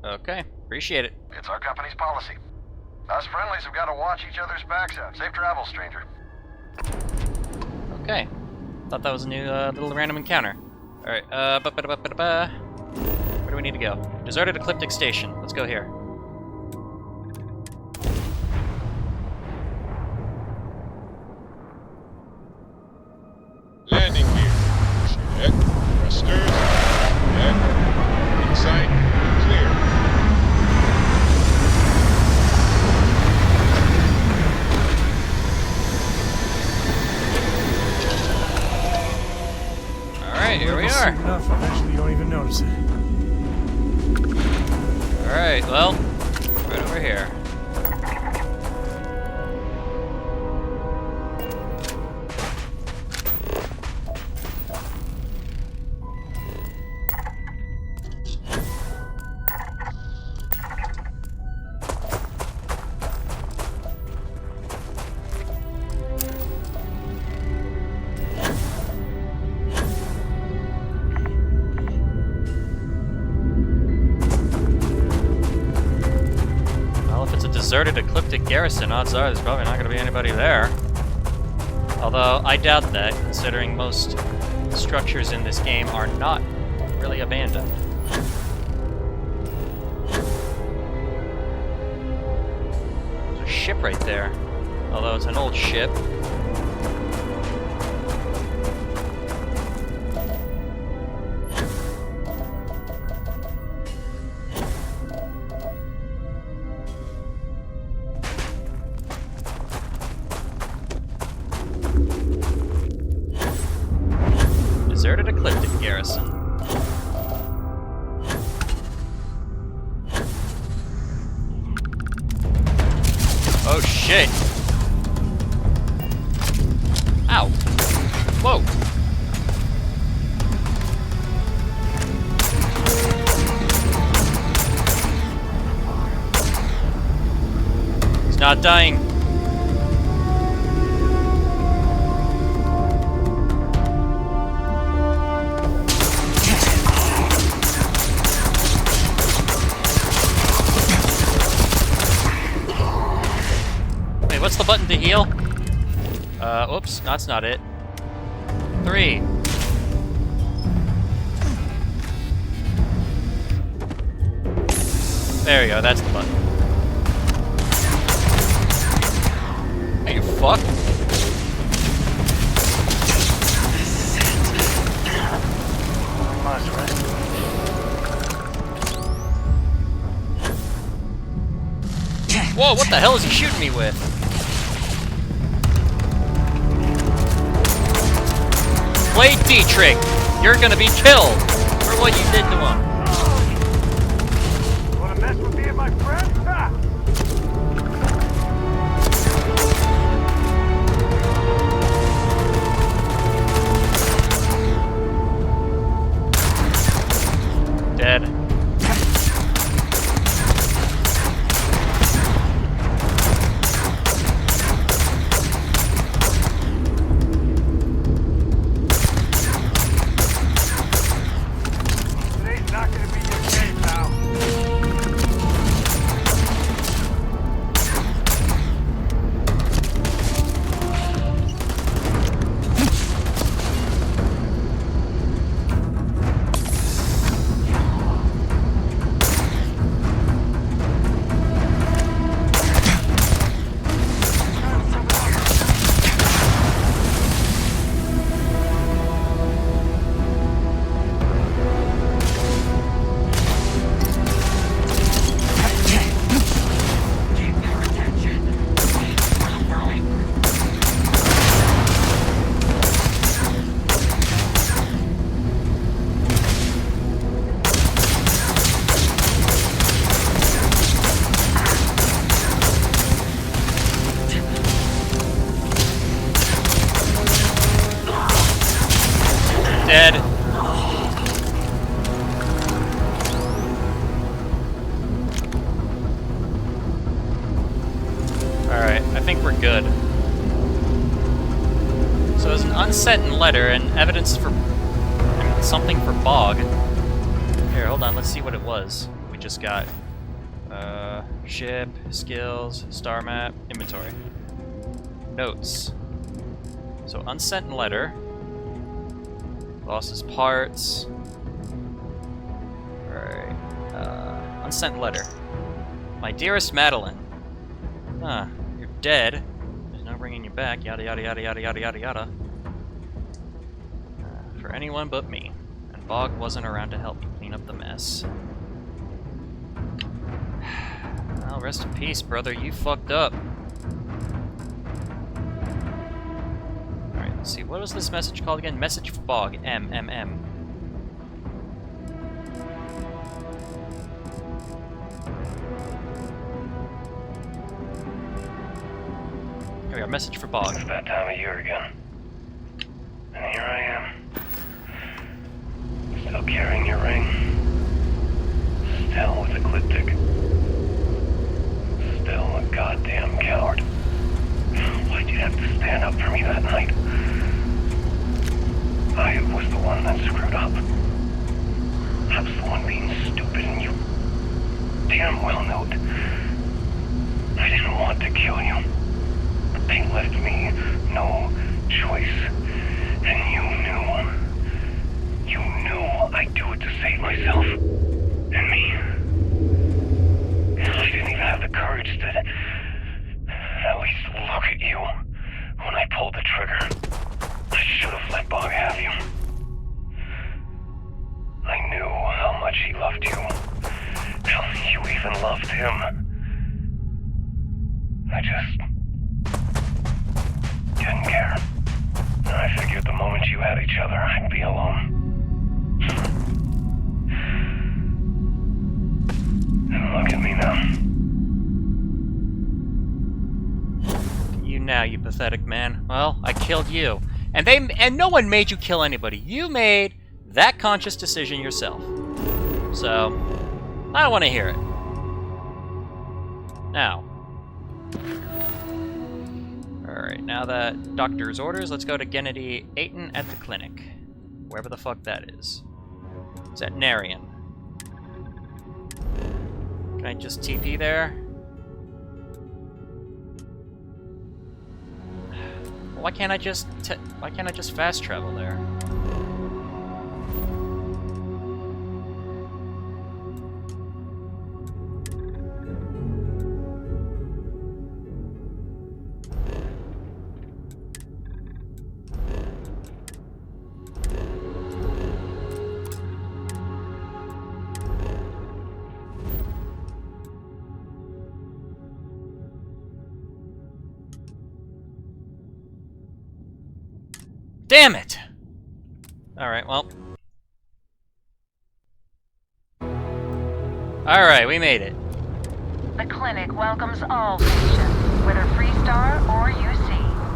Okay, appreciate it. It's our company's policy. Us friendlies have got to watch each other's backs out. Safe travels, stranger. Okay. Thought that was a new little random encounter. Alright, where do we need to go? Deserted Ecliptic Station. Let's go here. landing gear. Check. Thrusters. Check. Inside. Clear. Alright, here we are. Enough, eventually you don't even notice it. Alright, well, right over here. Deserted Ecliptic Garrison, odds are there's probably not going to be anybody there. Although, I doubt that, considering most structures in this game are not really abandoned. There's a ship right there, although it's an old ship. Deserted Ecliptic Garrison. Oh shit! Ow! Whoa! He's not dying. What's the button to heal? Oops, that's not it. 3. There you go, that's the button. Hey, you fuck. Whoa, what the hell is he shooting me with? Blade Dietrich, you're gonna be killed for what you did to him. Wanna mess with me and my friend? Ha! I think we're good. So there's an unsent letter and evidence for something for Bog. Here, hold on, let's see what it was. We just got ship, skills, star map, inventory. Notes. So unsent letter. Lost his parts. Alright. Unsent letter. My dearest Madeline. Huh, you're dead. There's no bringing you back. Yada yada yada yada yada yada yada. For anyone but me. And Bog wasn't around to help me clean up the mess. Well, rest in peace, brother. You fucked up. Alright, let's see. What was this message called again? Message for Bog. M. Here we go. Message for Bog. It's that time of year again. And here I am. Still carrying your ring. Still with Ecliptic. Still a goddamn coward. Why'd you have to stand up for me that night? I was the one that screwed up. I was the one being stupid and you damn well knew it. I didn't want to kill you. But they left me no choice. And you knew I'd do it to save myself. And me. I didn't even have the courage to at least look at you when I pulled the trigger. I should have let Bog have you. I knew how much he loved you. How you even loved him. I just didn't care. I figured the moment you had each other, I'd be alone. And look at me now. You now, you pathetic man. Well, I killed you. And no one made you kill anybody. You made that conscious decision yourself. So, I don't want to hear it. Now. Alright, now that doctor's orders, let's go to Gennady Aiton at the clinic. Wherever the fuck that is. It's at Narian. Can I just TP there? Why can't I just fast travel there? Damn it! Alright, well. Alright, we made it. The clinic welcomes all patients, whether Freestar or UC.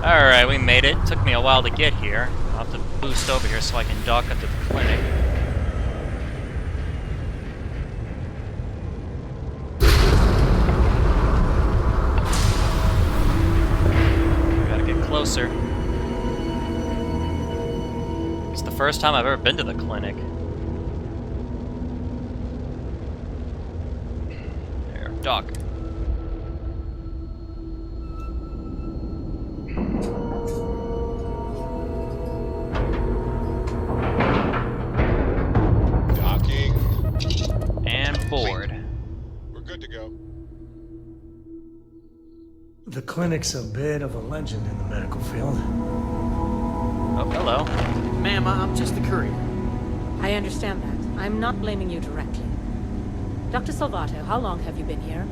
Alright, we made it. Took me a while to get here. I'll have to boost over here so I can dock up to the clinic. Gotta get closer. It's the first time I've ever been to the clinic. There, dock. Docking. And board. We're good to go. The clinic's a bit of a legend in the medical field. Oh, hello. Ma'am, I'm just a courier. I understand that. I'm not blaming you directly. Dr. Salvato, how long have you been here?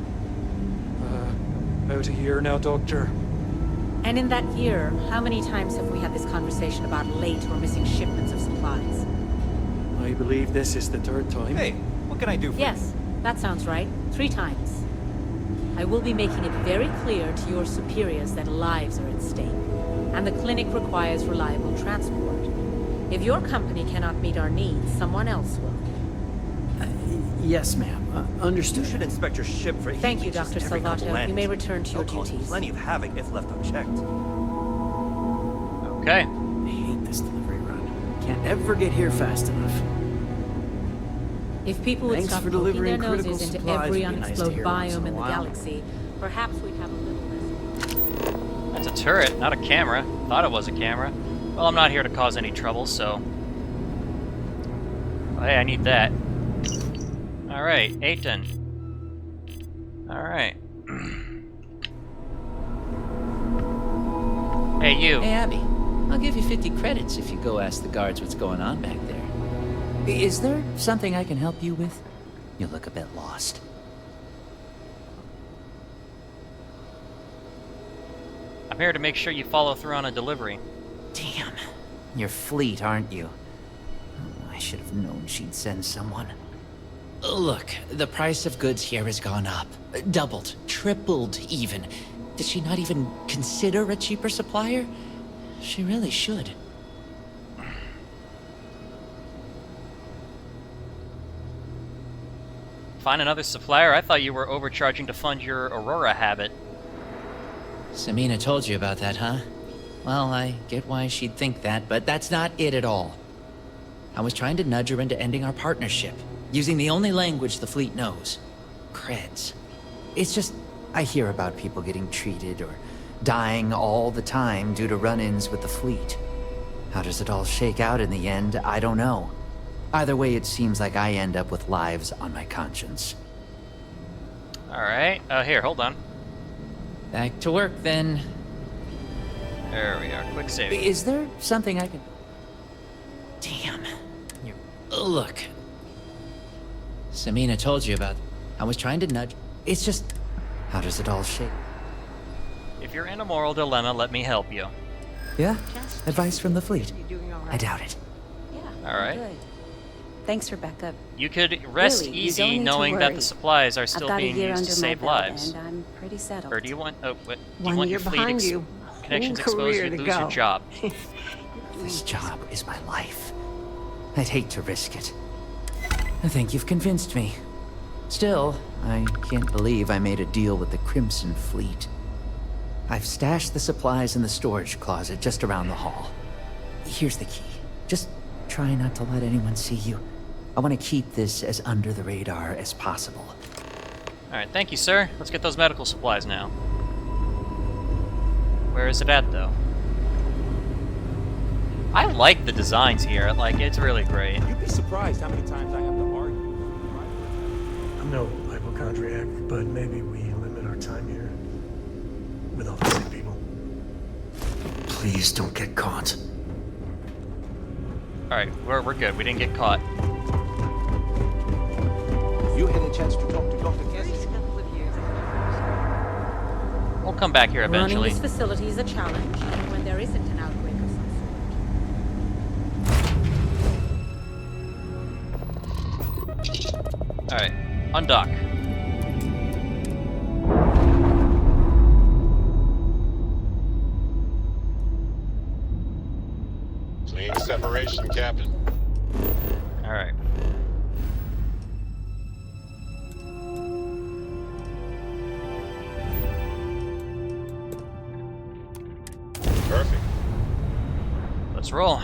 About a year now, Doctor. And in that year, how many times have we had this conversation about late or missing shipments of supplies? I believe this is the third time. Hey, what can I do for you? Yes, that sounds right. 3 times. I will be making it very clear to your superiors that lives are at stake, and the clinic requires reliable transport. If your company cannot meet our needs, someone else will. Yes, ma'am. Understood. You should inspect your ship for heat Thank you, leeches Dr. every couple Salvato. You landings. may return to your They'll cause duties. plenty of havoc if left unchecked. Okay. I hate this delivery run. Can't ever get here fast enough. If people would Thanks stop for poking their delivering critical noses into supplies. every Would be nice to unexploded hear once in biome a in the while. galaxy, perhaps we'd have a little less... That's a turret, not a camera. Thought it was a camera. Well, I'm not here to cause any trouble, so... Oh, hey, I need that. Alright, Aiton. Alright. Hey, you. Hey, Abby. I'll give you 50 credits if you go ask the guards what's going on back there. Is there something I can help you with? You look a bit lost. I'm here to make sure you follow through on a delivery. Damn. You're fleet, aren't you? Oh, I should have known she'd send someone. Look, the price of goods here has gone up. Doubled, tripled even. Did she not even consider a cheaper supplier? She really should. Find another supplier? I thought you were overcharging to fund your Aurora habit. Samina told you about that, huh? Well, I get why she'd think that, but that's not it at all. I was trying to nudge her into ending our partnership, using the only language the fleet knows. Creds. It's just, I hear about people getting treated or dying all the time due to run-ins with the fleet. How does it all shake out in the end? I don't know. Either way, it seems like I end up with lives on my conscience. Alright, here, hold on. Back to work, then. There we are, quick save. Is there something I can... Damn. You're... Look. Samina told you about... I was trying to nudge... It's just... How does it all shake? If you're in a moral dilemma, let me help you. Yeah? Advice from the fleet? I doubt it. Alright. Good. Thanks for backup. You could rest Really, you easy don't need to knowing that worry. the supplies are I've still got a being year used to under my save belt, lives. and I'm pretty settled. Or do you want... Oh, what? Do you One want year your fleet behind you. connections Whole exposed, career you to lose your go. job. This job is my life. I'd hate to risk it. I think you've convinced me. Still, I can't believe I made a deal with the Crimson Fleet. I've stashed the supplies in the storage closet just around the hall. Here's the key. Just try not to let anyone see you. I want to keep this as under the radar as possible. Alright, thank you, sir. Let's get those medical supplies now. Where is it at, though? I like the designs here. Like, it's really great. You'd be surprised how many times I have to argue. I'm no hypochondriac, but maybe we limit our time here with all the sick people. Please don't get caught. Alright, we're good. We didn't get caught. You had a chance to talk to Dr. Cassie? We'll come back here eventually. Running this facility is a challenge, even when there isn't an outbreak of some sort. Alright, undock. Clean separation, Captain. Alright. Perfect. Let's roll.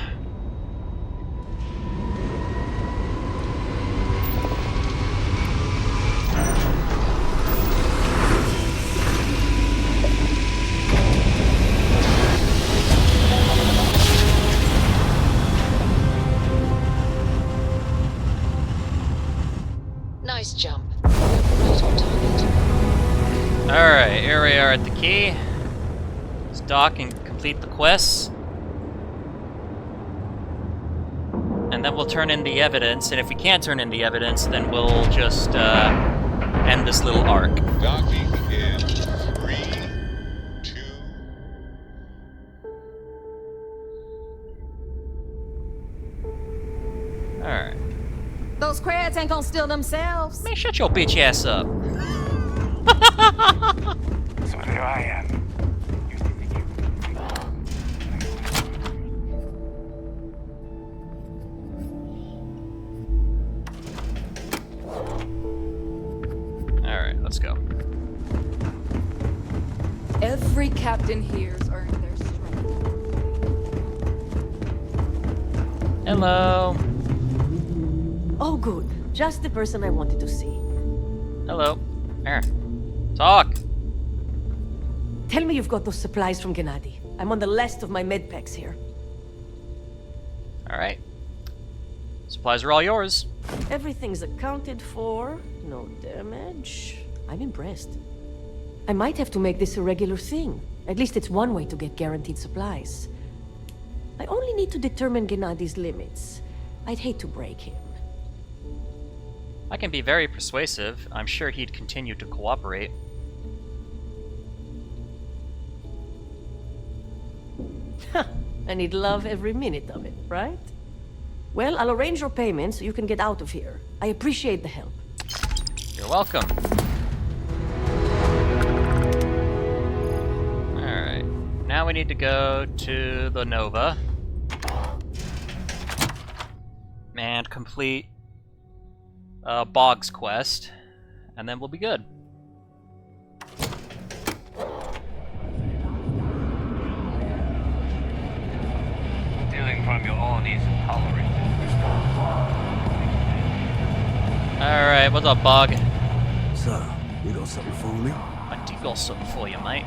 Nice jump. Right on target. Alright, here we are at the key. Let's dock and complete the quests. And then we'll turn in the evidence, and if we can't turn in the evidence, then we'll just end this little arc. Docking in 3, 2... Alright. Those crabs ain't gonna steal themselves. Man, shut your bitch ass up. So there I am. Every captain here's earned their strength. Hello. Oh, good. Just the person I wanted to see. Hello. Here. Talk. Tell me you've got those supplies from Gennady. I'm on the last of my medpacks here. Alright. Supplies are all yours. Everything's accounted for. No damage. I'm impressed. I might have to make this a regular thing. At least it's one way to get guaranteed supplies. I only need to determine Gennady's limits. I'd hate to break him. I can be very persuasive. I'm sure he'd continue to cooperate. And he'd love every minute of it, right? Well, I'll arrange your payment so you can get out of here. I appreciate the help. You're welcome. Alright. Now we need to go to the Nova. And complete Bog's quest. And then we'll be good. Stealing from your own is intolerant. Alright, what's up, Bog? So, you got something for me? I do got something for you, mate.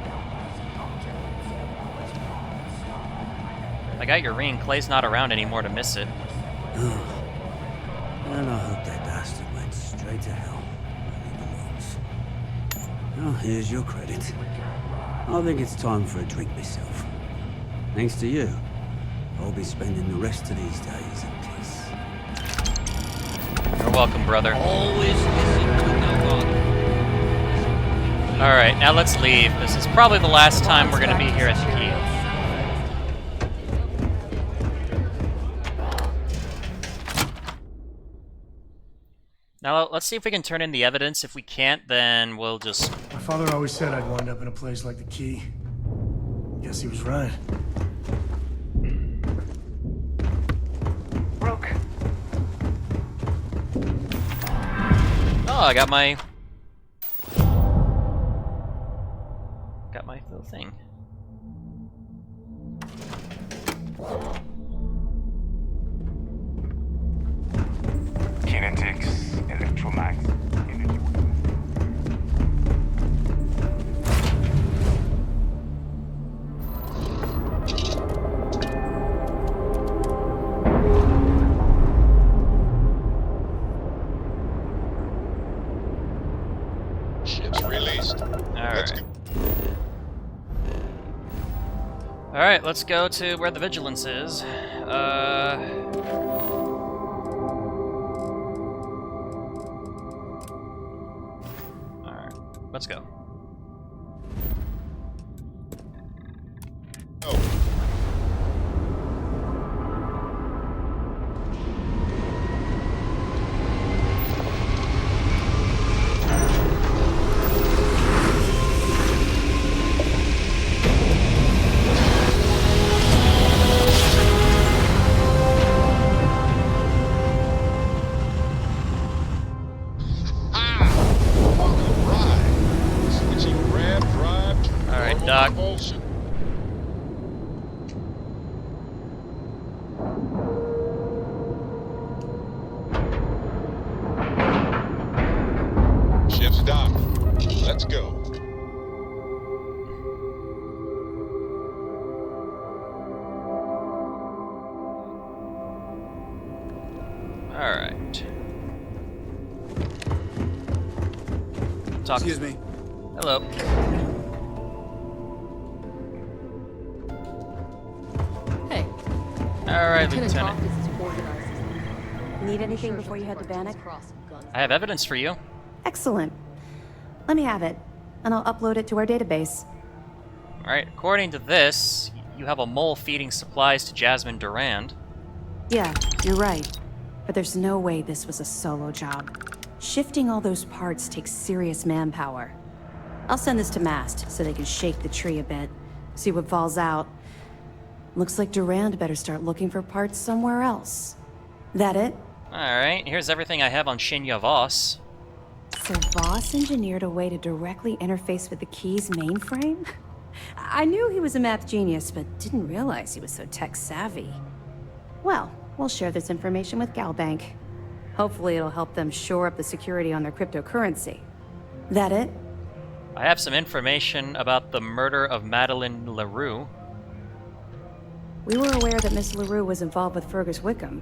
I got your ring. Clay's not around anymore to miss it. And I hope that bastard went straight to hell where he belongs. Well, here's your credit. I think it's time for a drink myself. Thanks to you, I'll be spending the rest of these days in peace. You're welcome, brother. Always listen to no one. Alright, now let's leave. This is probably the last time we're gonna be here at the key. Now, let's see if we can turn in the evidence. If we can't, then we'll just... My father always said I'd wind up in a place like the Key. Guess he was right. Rook. Oh, I got my... little thing. Kinetics, electromagnetic energy. Ship's released. Alright, let's go to where the vigilance is. Alright, let's go. Doc. Ship's docked. Let's go. All right. Talk. Excuse me. Hello. Hey. All right, Lieutenant. Need anything before you head to Bannock? I have evidence for you. Excellent. Let me have it, and I'll upload it to our database. All right. According to this, you have a mole feeding supplies to Jasmine Durand. Yeah, you're right. But there's no way this was a solo job. Shifting all those parts takes serious manpower. I'll send this to Mast so they can shake the tree a bit, see what falls out. Looks like Durand better start looking for parts somewhere else. That it? Alright, here's everything I have on Shinya Voss. So Voss engineered a way to directly interface with the Key's mainframe? I knew he was a math genius, but didn't realize he was so tech-savvy. Well, we'll share this information with Galbank. Hopefully it'll help them shore up the security on their cryptocurrency. That it? I have some information about the murder of Madeline LaRue. We were aware that Miss LaRue was involved with Fergus Wickham.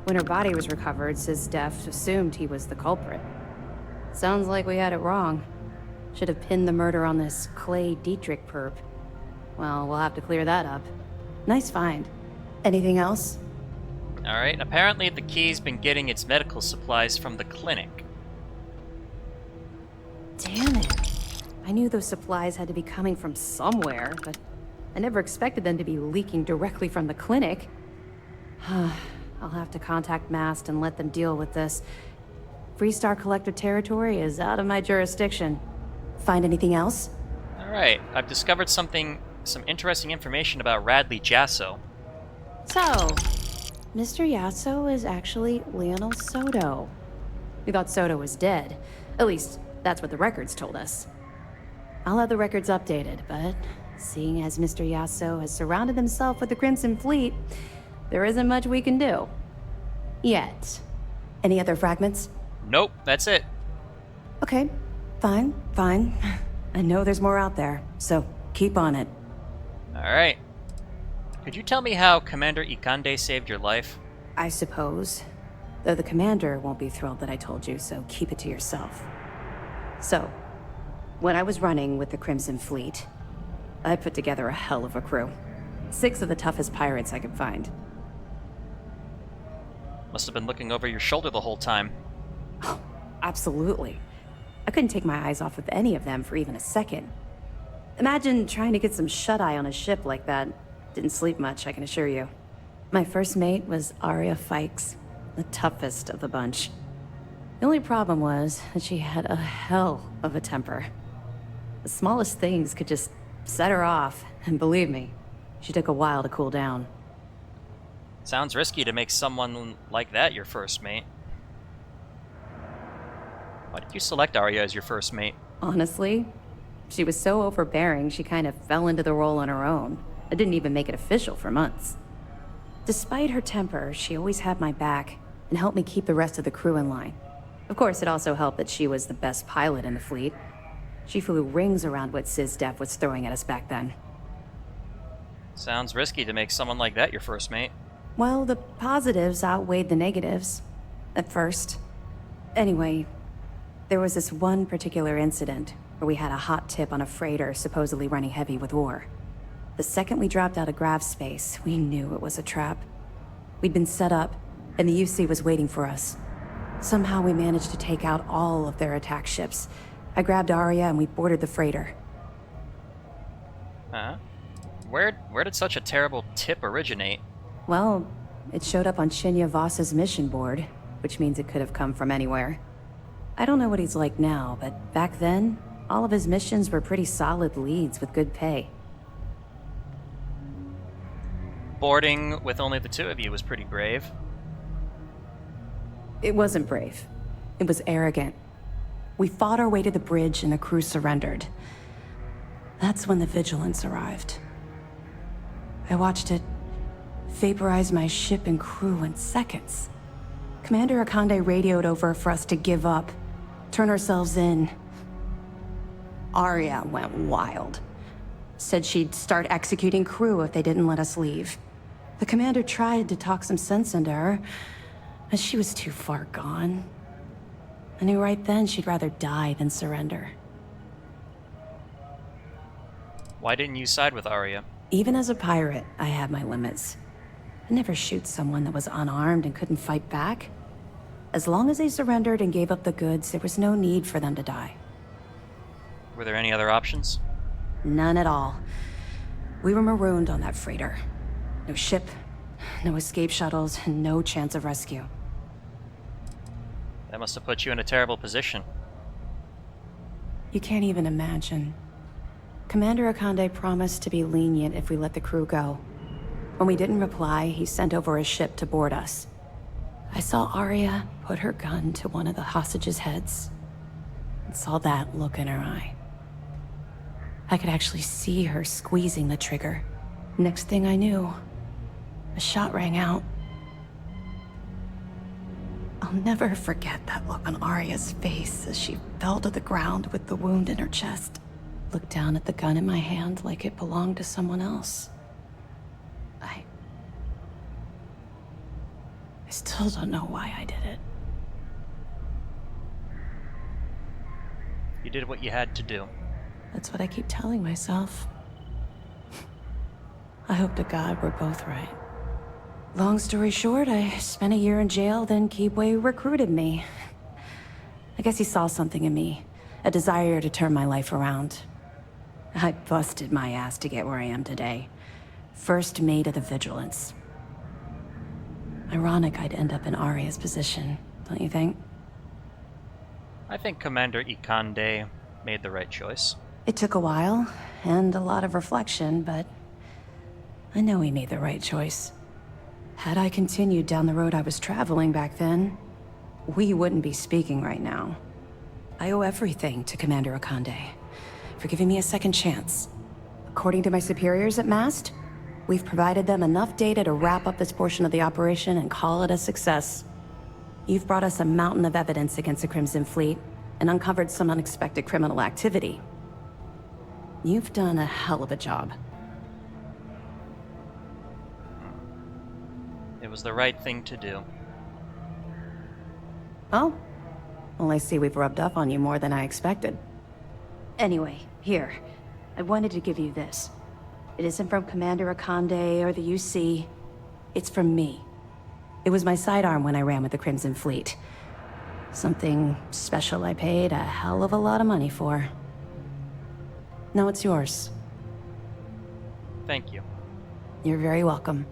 When her body was recovered, SysDef assumed he was the culprit. Sounds like we had it wrong. Should have pinned the murder on this Clay Dietrich perp. Well, we'll have to clear that up. Nice find. Anything else? Alright, apparently the key's been getting its medical supplies from the clinic. Damn it. I knew those supplies had to be coming from somewhere, but I never expected them to be leaking directly from the clinic. I'll have to contact Mast and let them deal with this. Freestar Collective territory is out of my jurisdiction. Find anything else? Alright, I've discovered some interesting information about Radley Jasso. So, Mr. Yasso is actually Lionel Soto. We thought Soto was dead. At least, that's what the records told us. I'll have the records updated, but seeing as Mr. Yasso has surrounded himself with the Crimson Fleet, there isn't much we can do. Yet. Any other fragments? Nope, that's it. Okay, fine. I know there's more out there, so keep on it. Alright. Could you tell me how Commander Ikande saved your life? I suppose. Though the commander won't be thrilled that I told you, so keep it to yourself. So, when I was running with the Crimson Fleet, I put together a hell of a crew. 6 of the toughest pirates I could find. Must have been looking over your shoulder the whole time. Oh, absolutely. I couldn't take my eyes off of any of them for even a second. Imagine trying to get some shut-eye on a ship like that. Didn't sleep much, I can assure you. My first mate was Arya Fikes, the toughest of the bunch. The only problem was that she had a hell of a temper. The smallest things could just set her off, and believe me, she took a while to cool down. Sounds risky to make someone like that your first mate. Why did you select Arya as your first mate? Honestly, she was so overbearing she kind of fell into the role on her own. I didn't even make it official for months. Despite her temper, she always had my back and helped me keep the rest of the crew in line. Of course, it also helped that she was the best pilot in the fleet. She flew rings around what SysDef was throwing at us back then. Sounds risky to make someone like that your first mate. Well, the positives outweighed the negatives. At first. Anyway, there was this one particular incident where we had a hot tip on a freighter supposedly running heavy with ore. The second we dropped out of grav space, we knew it was a trap. We'd been set up, and the UC was waiting for us. Somehow we managed to take out all of their attack ships. I grabbed Arya and we boarded the freighter. Huh? Where did such a terrible tip originate? Well, it showed up on Shinya Voss's mission board, which means it could have come from anywhere. I don't know what he's like now, but back then, all of his missions were pretty solid leads with good pay. Boarding with only the 2 of you was pretty brave. It wasn't brave. It was arrogant. We fought our way to the bridge and the crew surrendered. That's when the Vigilance arrived. I watched it vaporize my ship and crew in seconds. Commander Akande radioed over for us to give up, turn ourselves in. Arya went wild. Said she'd start executing crew if they didn't let us leave. The commander tried to talk some sense into her, but she was too far gone. I knew right then she'd rather die than surrender. Why didn't you side with Arya? Even as a pirate, I had my limits. I'd never shoot someone that was unarmed and couldn't fight back. As long as they surrendered and gave up the goods, there was no need for them to die. Were there any other options? None at all. We were marooned on that freighter. No ship, no escape shuttles, and no chance of rescue. That must have put you in a terrible position. You can't even imagine. Commander Akande promised to be lenient if we let the crew go. When we didn't reply, he sent over a ship to board us. I saw Arya put her gun to one of the hostages' heads, and saw that look in her eye. I could actually see her squeezing the trigger. Next thing I knew, a shot rang out. I'll never forget that look on Arya's face as she fell to the ground with the wound in her chest. Looked down at the gun in my hand like it belonged to someone else. I still don't know why I did it. You did what you had to do. That's what I keep telling myself. I hope to God we're both right. Long story short, I spent a year in jail, then Keebway recruited me. I guess he saw something in me, a desire to turn my life around. I busted my ass to get where I am today. First mate of the Vigilance. Ironic I'd end up in Arya's position, don't you think? I think Commander Ikande made the right choice. It took a while, and a lot of reflection, but I know he made the right choice. Had I continued down the road I was traveling back then, we wouldn't be speaking right now. I owe everything to Commander Ikande for giving me a second chance. According to my superiors at MAST, we've provided them enough data to wrap up this portion of the operation and call it a success. You've brought us a mountain of evidence against the Crimson Fleet and uncovered some unexpected criminal activity. You've done a hell of a job. It was the right thing to do. Oh? Well, I see we've rubbed off on you more than I expected. Anyway, here. I wanted to give you this. It isn't from Commander Ikande or the UC. It's from me. It was my sidearm when I ran with the Crimson Fleet. Something special I paid a hell of a lot of money for. Now it's yours. Thank you. You're very welcome.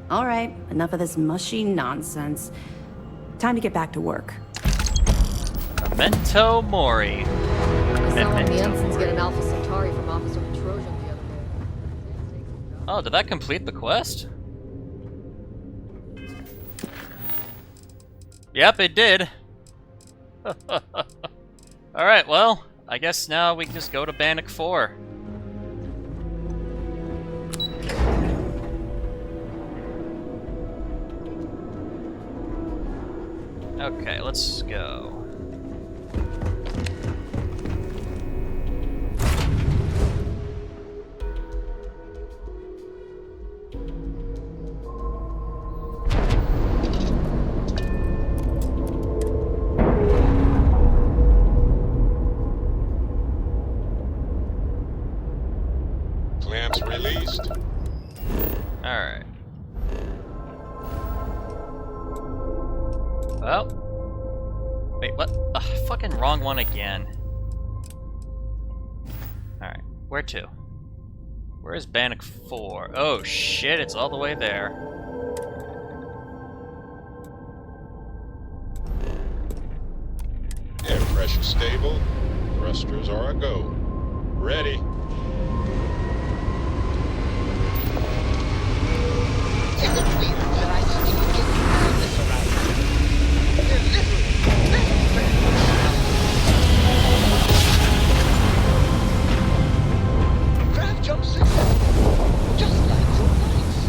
All right, enough of this mushy nonsense. Time to get back to work. Memento Mori. I saw one of the ensigns get an Alpha Centauri from Officer Petrosian the other day. Oh, did that complete the quest? Yep, it did. Alright, well, I guess now we can just go to Bannock 4. Okay, let's go. Clamps released. Alright. Well. Wait, what? Ugh, fucking wrong one again. Alright, where to? Where is Bannock 4? Oh shit, it's all the way there. Air pressure stable. Thrusters are a go. Ready. Grav jump successful, just like your lights.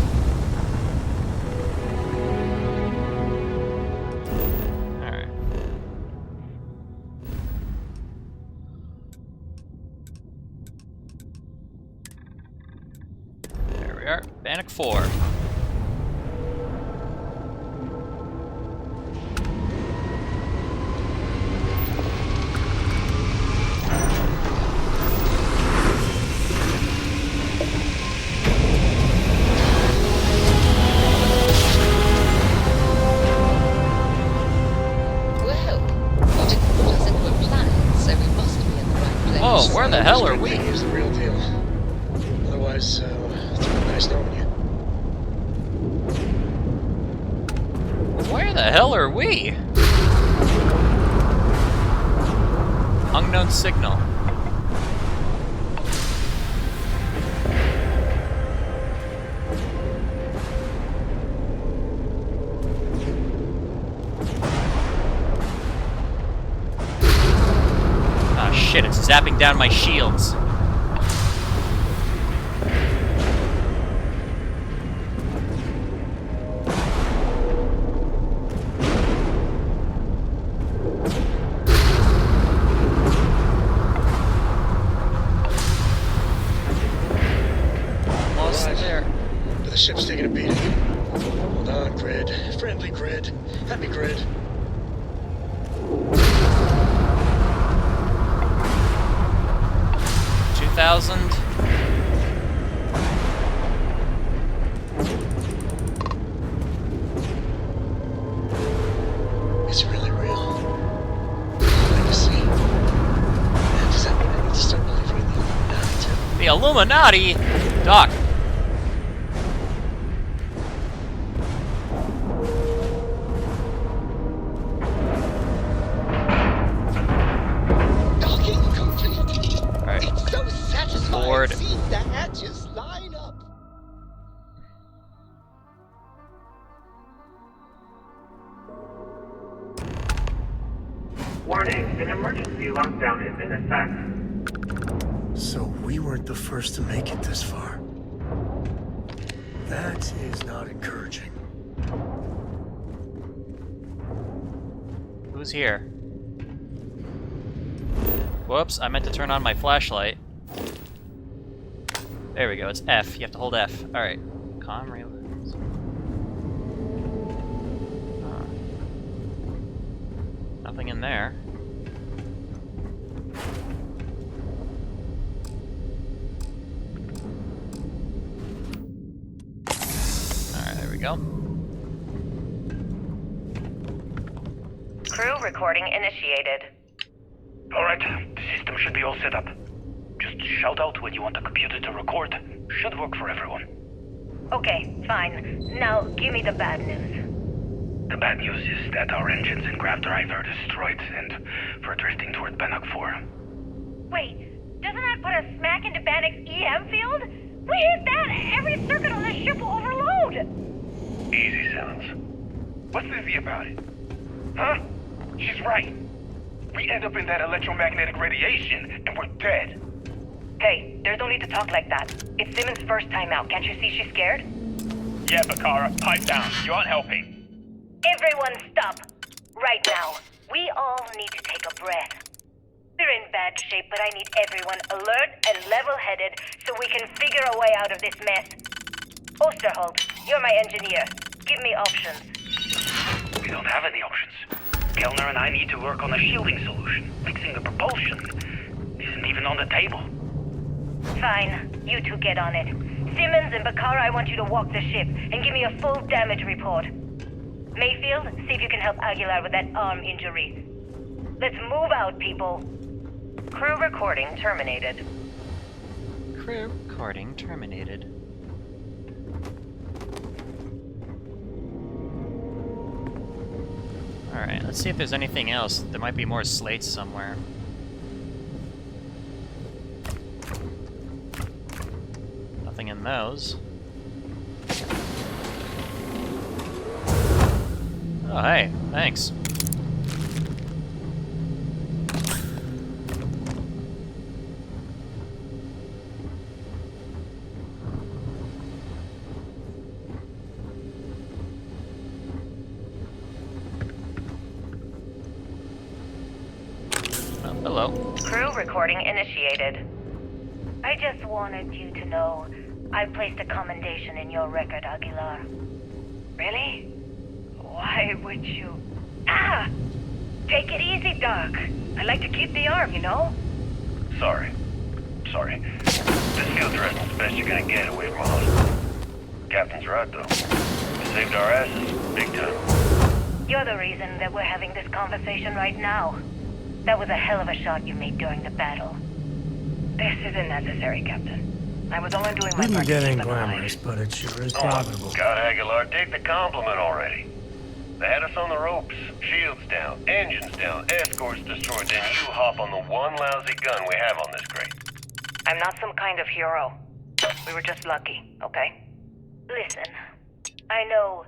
Alright. There we are. Bannock 4. Whoa, where the hell are we? Here's the real deal. Otherwise, it's been nice knowing you. Where the hell are we? Unknown signal. Ah, shit, it's zapping down down my shields. The ship's taking a beating. Hold on, grid. Friendly grid. Happy grid. $2,000. It's really real. Legacy. And does that mean I need to start believing in the Illuminati too? The Illuminati? Doc. Board. See the hatches line up. Warning, an emergency lockdown is in effect. So we weren't the first to make it this far. That is not encouraging. Who's here? Whoops, I meant to turn on my flashlight. There we go, it's F. You have to hold F. Alright. Comm relays. Nothing in there. Alright, there we go. Crew recording initiated. Alright, the system should be all set up. Just shout out when you want the computer to record. Should work for everyone. Okay, fine. Now, give me the bad news. The bad news is that our engines and grav drive are destroyed, and we're drifting toward Bannock 4. Wait, doesn't that put us smack into Bannock's EM field? We hit that, every circuit on this ship will overload! Easy, Simmons. What's easy about it? Huh? She's right. We end up in that electromagnetic radiation, and we're dead. Hey, there's no need to talk like that. It's Simmons' first time out. Can't you see she's scared? Yeah, Bakara, pipe down. You aren't helping. Everyone stop. Right now. We all need to take a breath. We're in bad shape, but I need everyone alert and level-headed so we can figure a way out of this mess. Osterholt, you're my engineer. Give me options. We don't have any options. Kellner and I need to work on a shielding solution. Fixing the propulsion isn't even on the table. Fine. You two get on it. Simmons and Bakara, I want you to walk the ship and give me a full damage report. Mayfield, see if you can help Aguilar with that arm injury. Let's move out, people. Crew recording terminated. Crew recording terminated. Alright, let's see if there's anything else. There might be more slates somewhere. Nothing in those. Oh, hey, thanks. Oh, hello. Crew recording initiated. I just wanted you to know I placed a commendation in your record, Aguilar. Really? Why would you? Ah! Take it easy, Doc. I like to keep the arm, you know? Sorry. This field dressing's the best you're gonna get away from a hospital. Captain's right, though. You saved our asses, big time. You're the reason that we're having this conversation right now. That was a hell of a shot you made during the battle. This isn't necessary, Captain. I was only doing my We part didn't to get keep in them alive. glamorous, but it sure is Oh, profitable. God, Aguilar, take the compliment already. They had us on the ropes, shields down, engines down, escorts destroyed, then you hop on the one lousy gun we have on this crate. I'm not some kind of hero. We were just lucky, okay? Listen, I know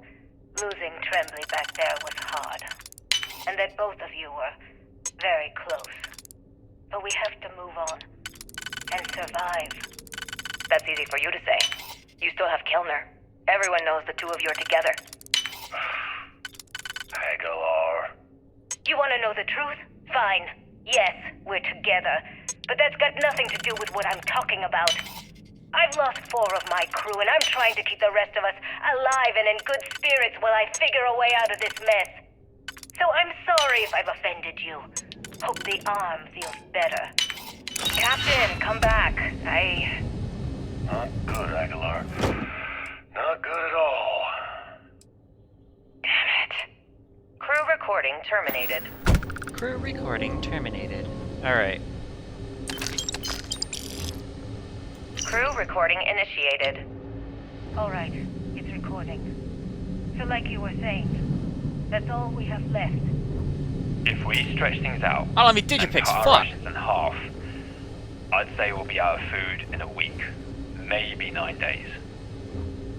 losing Tremblay back there was hard, and that both of you were very close. But we have to move on. And survive. That's easy for you to say. You still have Kellner. Everyone knows the two of you are together. Aguilar. You want to know the truth? Fine. Yes, we're together. But that's got nothing to do with what I'm talking about. I've lost 4 of my crew, and I'm trying to keep the rest of us alive and in good spirits while I figure a way out of this mess. So I'm sorry if I've offended you. Hope the arm feels better. Captain, come back. Not good, Aguilar. Not good at all. Damn it. Crew recording terminated. Crew recording terminated. Alright. Crew recording initiated. Alright, it's recording. So like you were saying, that's all we have left. If we stretch things out, oh, let me digipix, cut our fuck! rations in half, I'd say we'll be out of food in a week, maybe 9 days.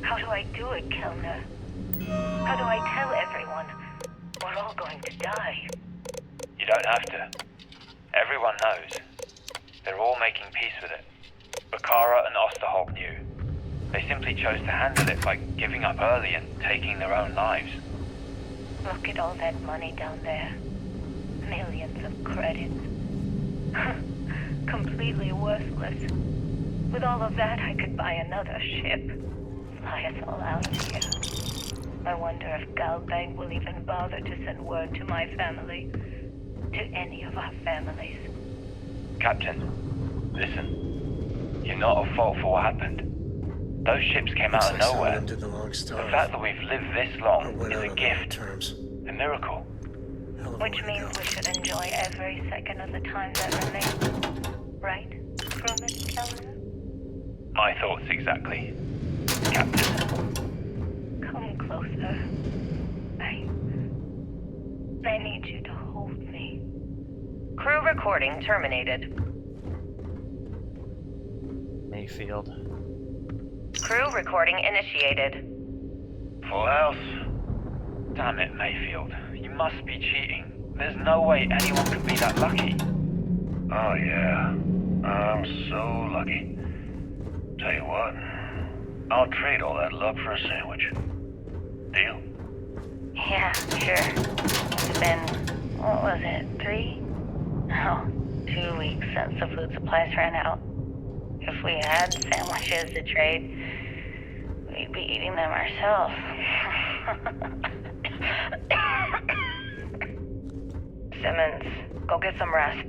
How do I do it, Kellner? How do I tell everyone we're all going to die? You don't have to. Everyone knows. They're all making peace with it. Bakara and Osterhog knew. They simply chose to handle it by giving up early and taking their own lives. Look at all that money down there. Millions of credits. Completely worthless. With all of that, I could buy another ship. Fly us all out of here. I wonder if Galbank will even bother to send word to my family. To any of our families. Captain, listen. You're not at fault for what happened. Those ships came out of nowhere. Did the long The fact that we've lived this long is a gift. A miracle. Which means we should enjoy every second of the time that remains. Right, Crewman Kellner? My thoughts exactly, Captain. Come closer. I need you to hold me. Crew recording terminated. Mayfield. Crew recording initiated. Full house. Damn it, Mayfield. You must be cheating. There's no way anyone could be that lucky. Oh, yeah. I'm so lucky. Tell you what, I'll trade all that luck for a sandwich. Deal? Yeah, sure. It's been, what was it, 3? No, 2 weeks since the food supplies ran out. If we had sandwiches to trade, we'd be eating them ourselves. Simmons, go get some rest.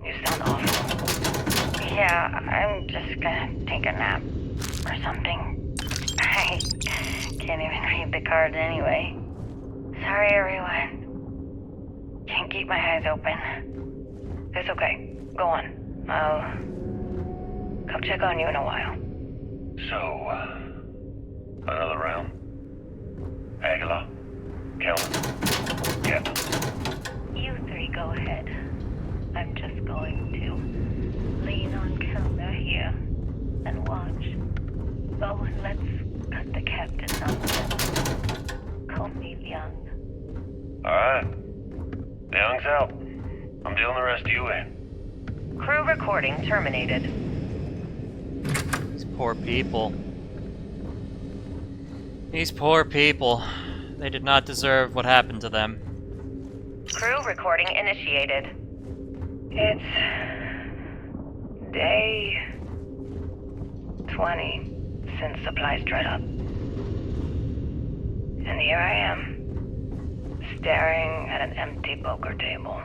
You sound awful. Yeah, I'm just gonna take a nap or something. I can't even read the cards anyway. Sorry, everyone. Can't keep my eyes open. It's okay. Go on. I'll come check on you in a while. So, another round? Aguilar? Kellner? Captain? You 3 go ahead. I'm just going to lean on Kellner here and watch. Oh, and let's cut the captain nonsense. Call me Young. Alright. Young's out. I'm dealing the rest of you in. Crew recording terminated. These poor people. These poor people. They did not deserve what happened to them. Crew recording initiated. It's day 20 since supplies dried up. And here I am, staring at an empty poker table.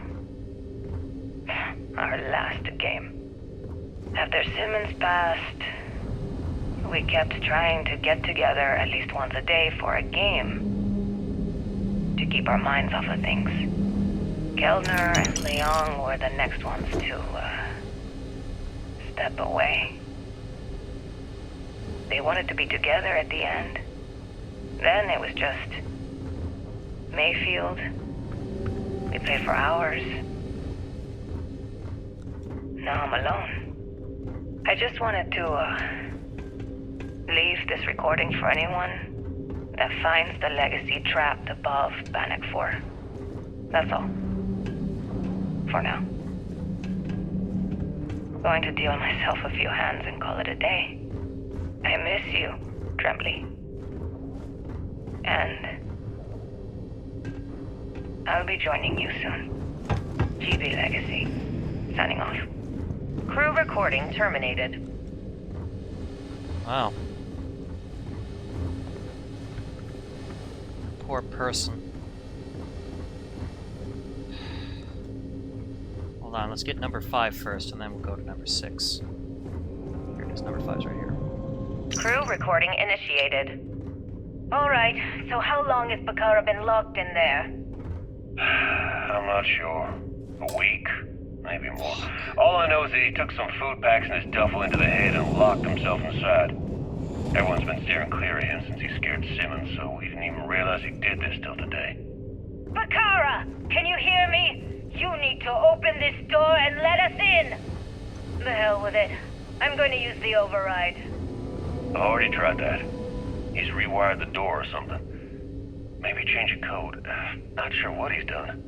Our last game. After Simmons passed, we kept trying to get together at least once a day for a game. To keep our minds off of things. Kellner and Leong were the next ones to step away. They wanted to be together at the end. Then it was just Mayfield. We played for hours. Now I'm alone. I just wanted to leave this recording for anyone that finds the legacy trapped above Bannock 4. That's all. For now. Going to deal myself a few hands and call it a day. I miss you, Trembly. And I'll be joining you soon. GB Legacy. Signing off. Crew recording terminated. Wow. Poor person. Hold on, let's get number 5 first, and then we'll go to number 6. Here it is, number 5's right here. Crew recording initiated. Alright, so how long has Bakara been locked in there? I'm not sure. A week? Maybe more. All I know is that he took some food packs in his duffel into the head and locked himself inside. Everyone's been steering clear of him since he scared Simmons, so we didn't even realize he did this till today. Bakara! Can you hear me? You need to open this door and let us in! The hell with it. I'm going to use the override. I've already tried that. He's rewired the door or something. Maybe change a code. Not sure what he's done.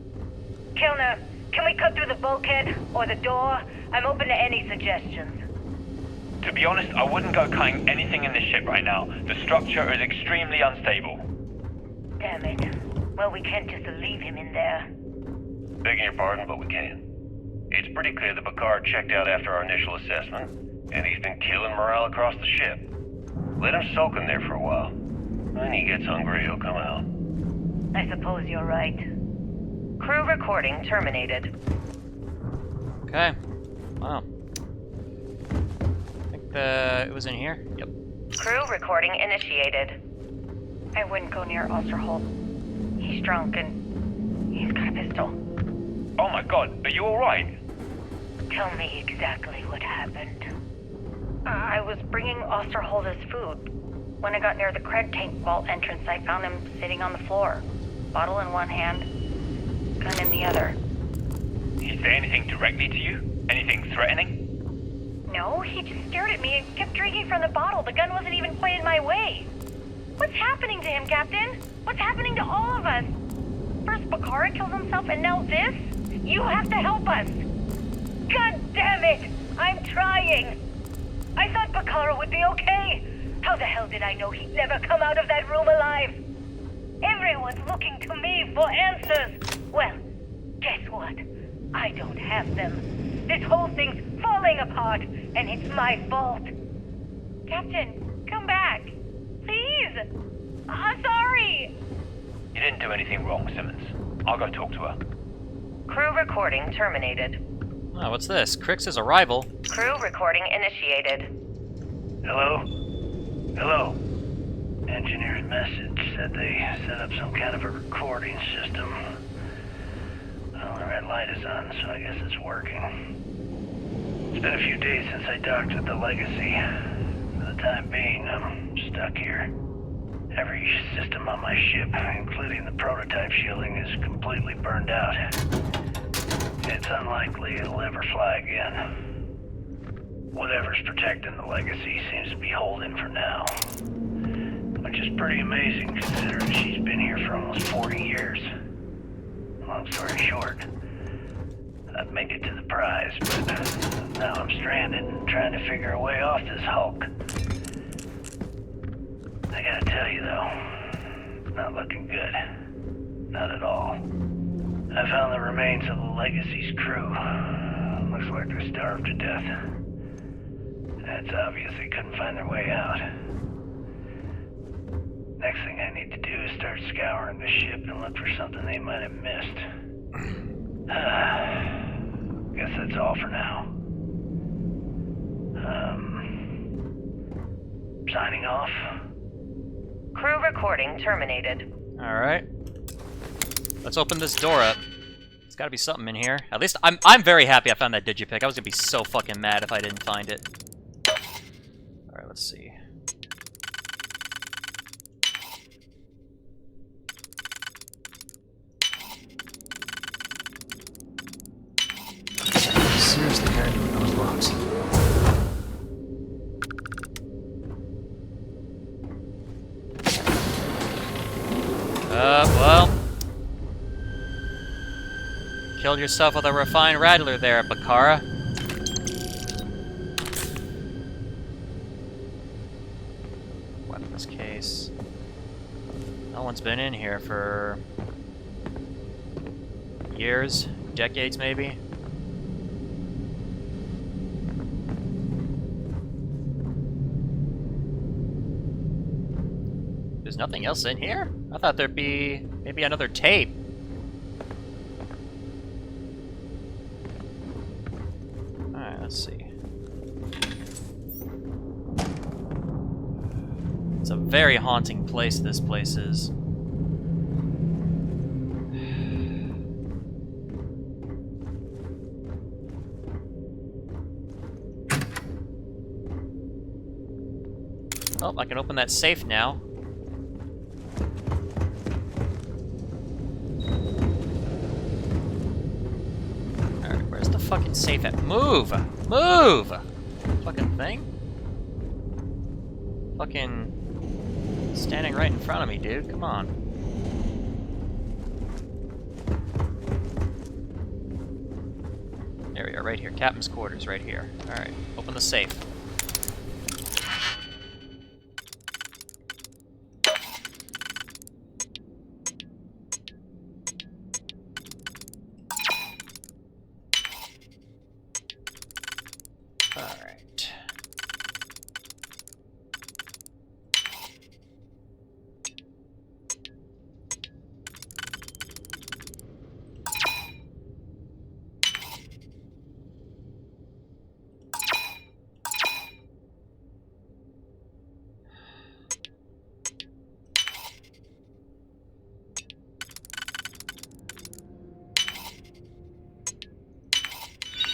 Kilner, can we cut through the bulkhead or the door? I'm open to any suggestions. To be honest, I wouldn't go cutting anything in this ship right now. The structure is extremely unstable. Damn it. Well, we can't just leave him in there. Begging your pardon, but we can. It's pretty clear that Bakar checked out after our initial assessment, and he's been killing morale across the ship. Let him soak in there for a while. When he gets hungry, he'll come out. I suppose you're right. Crew recording terminated. Okay. Wow. I think it was in here? Yep. Crew recording initiated. I wouldn't go near Osterholt. He's drunk and he's got a pistol. Oh my god, are you alright? Tell me exactly what happened. I was bringing Osterholt his food. When I got near the Cred tank vault entrance, I found him sitting on the floor. Bottle in one hand, gun in the other. He say anything directly to you? Anything threatening? No, he just stared at me and kept drinking from the bottle. The gun wasn't even pointed my way. What's happening to him, Captain? What's happening to all of us? First Bakara kills himself and now this? You have to help us. God damn it! I'm trying. I thought Bakara would be okay. How the hell did I know he'd never come out of that room alive? Everyone's looking to me for answers. Well, guess what? I don't have them. This whole thing's falling apart, and it's my fault. Captain, come back. Please. I'm sorry. You didn't do anything wrong, Simmons. I'll go talk to her. Crew recording terminated. Oh, what's this? Crix's arrival. Crew recording initiated. Hello? Hello? Engineer's message said they set up some kind of a recording system. Well, the red light is on, so I guess it's working. It's been a few days since I docked with the Legacy. For the time being, I'm stuck here. Every system on my ship, including the prototype shielding, is completely burned out. It's unlikely it'll ever fly again. Whatever's protecting the Legacy seems to be holding for now. Which is pretty amazing considering she's been here for almost 40 years. Long story short, I've made it to the prize, but now I'm stranded and trying to figure a way off this hulk. I gotta tell you though, it's not looking good. Not at all. I found the remains of the Legacy's crew. Looks like they're starved to death. It's obvious they couldn't find their way out. Next thing I need to do is start scouring the ship and look for something they might have missed. Guess that's all for now. Signing off. Crew recording terminated. Alright. Let's open this door up. There's gotta be something in here. At least I'm very happy I found that digipic. I was gonna be so fucking mad if I didn't find it. Alright, let's see. Seriously, gotta do those locks. Well. Killed yourself with a refined rattler there, Bakara. this case. No one's been in here for years, decades maybe. There's nothing else in here? I thought there'd be maybe another tape. Alright, let's see. It's a very haunting place, this place is. Oh, I can open that safe now. Alright, where's the fucking safe at? Move! Move! Fucking thing? Fucking standing right in front of me, dude. Come on. There we are, right here. Captain's quarters, right here. Alright, open the safe. Alright.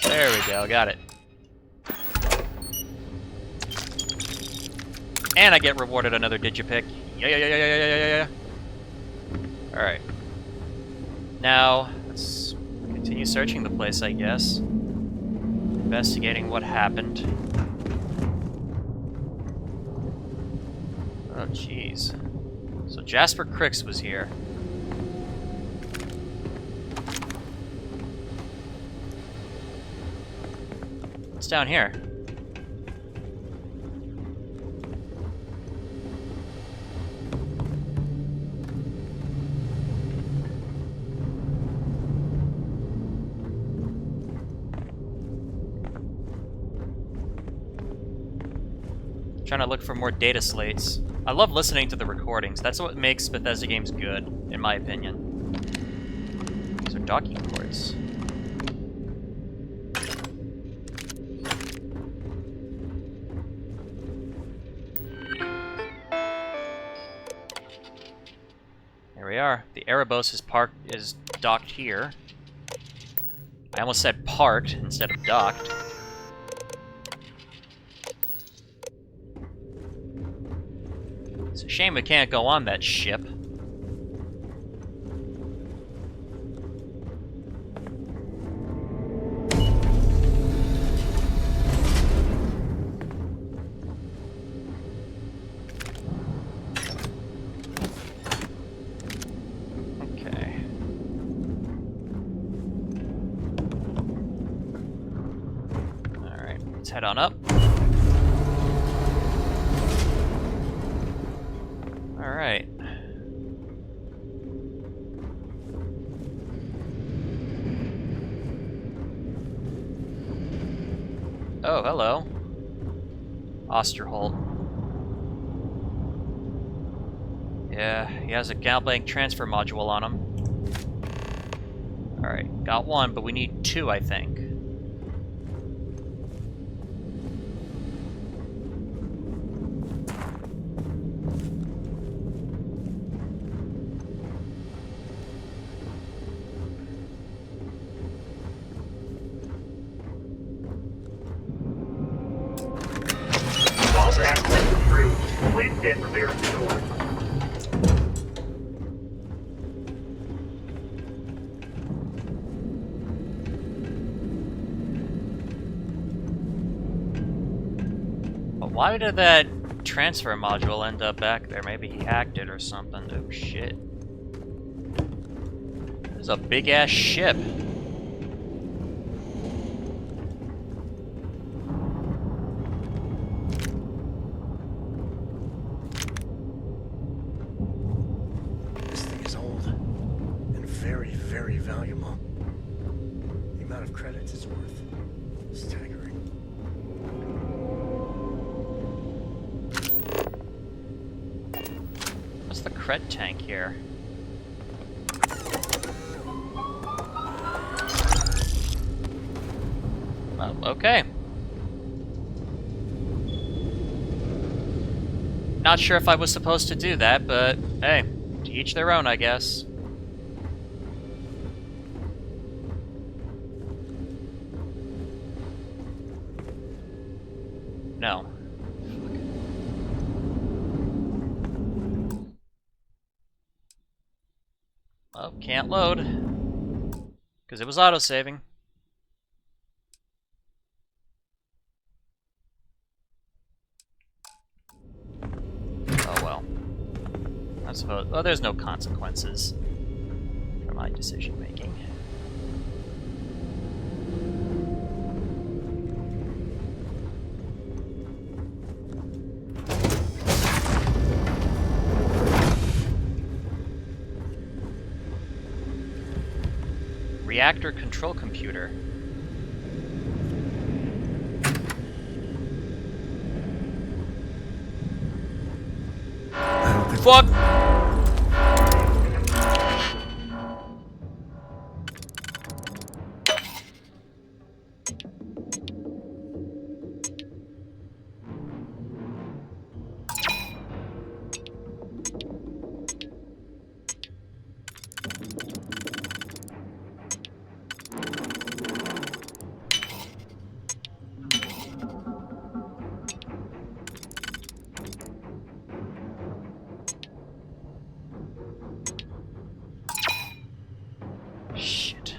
There we go, got it. And I get rewarded another digipick. Yeah. Alright. Now, let's continue searching the place, I guess. Investigating what happened. Oh, jeez. So Jasper Cricks was here. What's down here? Trying to look for more data slates. I love listening to the recordings. That's what makes Bethesda games good, in my opinion. These are docking ports. Here we are. The Erebos is docked here. I almost said parked instead of docked. It's a shame we can't go on that ship. Okay. Alright, let's head on up. Alright. Oh, hello. Osterholt. Yeah, he has a Galbank transfer module on him. Alright, got one, but we need two, I think. Why did that transfer module end up back there? Maybe he hacked it or something. Oh shit. This is a big ass ship. credits is worth. Staggering. What's the cred tank here? Oh, okay. Not sure if I was supposed to do that, but hey, to each their own, I guess. No. Oh, can't load. Because it was autosaving. Oh well. I suppose. Oh, there's no consequences for my decision making. Reactor control computer. Fuck! Shit.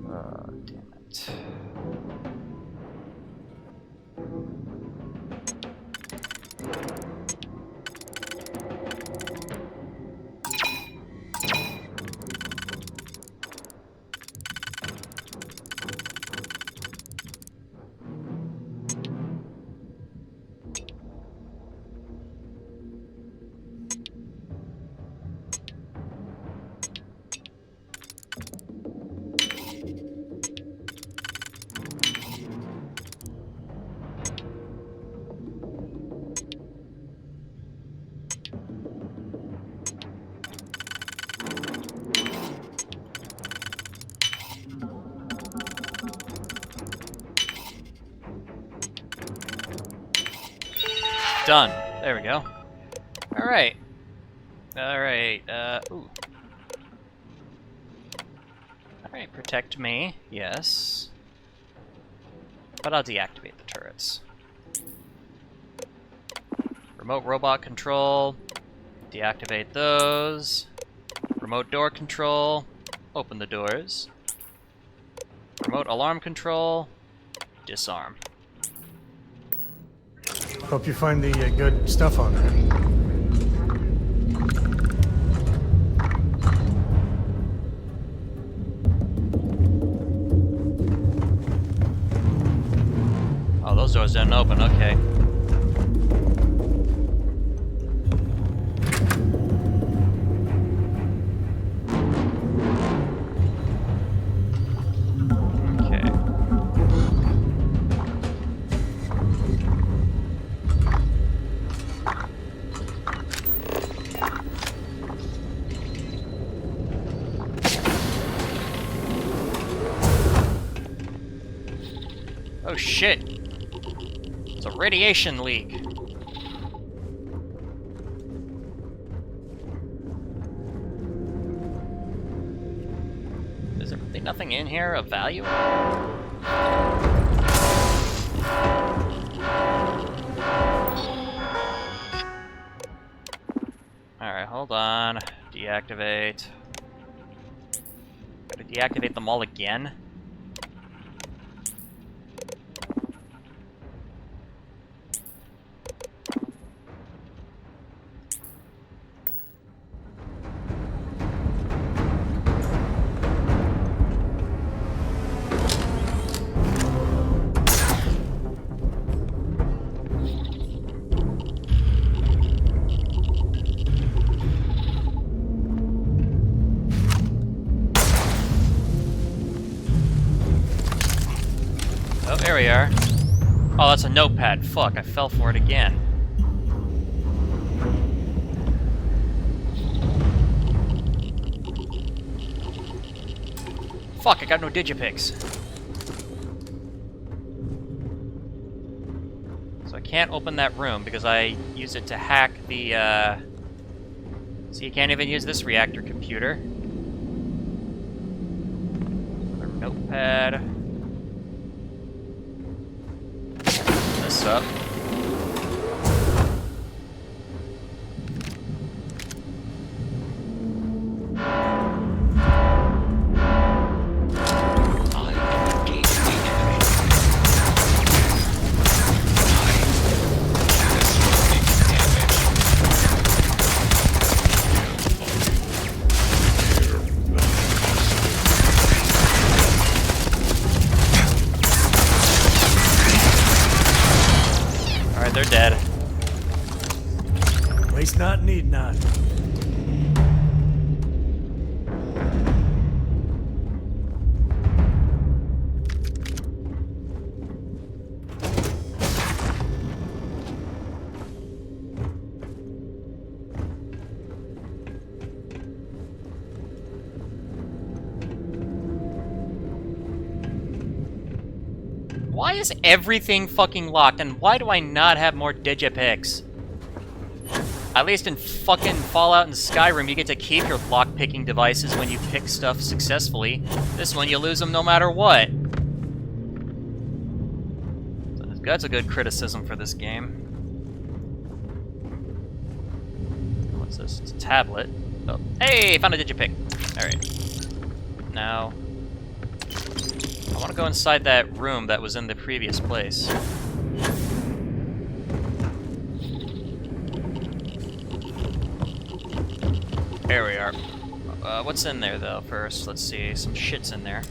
Oh, damn it. Done. There we go. Alright. Alright, ooh. Alright, protect me. Yes. But I'll deactivate the turrets. Remote robot control. Deactivate those. Remote door control. Open the doors. Remote alarm control. Disarm. Hope you find the good stuff on there. Oh, those doors didn't open, okay. Oh shit! It's a radiation leak. Is there really nothing in here of value? Alright, hold on. Deactivate. Gotta deactivate them all again? There we are. Oh, that's a notepad. Fuck, I fell for it again. Fuck, I got no digipicks. So I can't open that room because I used it to hack the, So you can't even use this reactor computer. Another notepad. This up. They're dead. Waste not, need not. Why is everything fucking locked, and why do I not have more digipicks? At least in fucking Fallout and Skyrim, you get to keep your lock-picking devices when you pick stuff successfully. This one, you lose them no matter what. So that's a good criticism for this game. What's this? It's a tablet. Oh, hey, found a digipick. Alright. Now... I want to go inside that room that was in the previous place. There we are. What's in there, though, first? Let's see. Some shit's in there.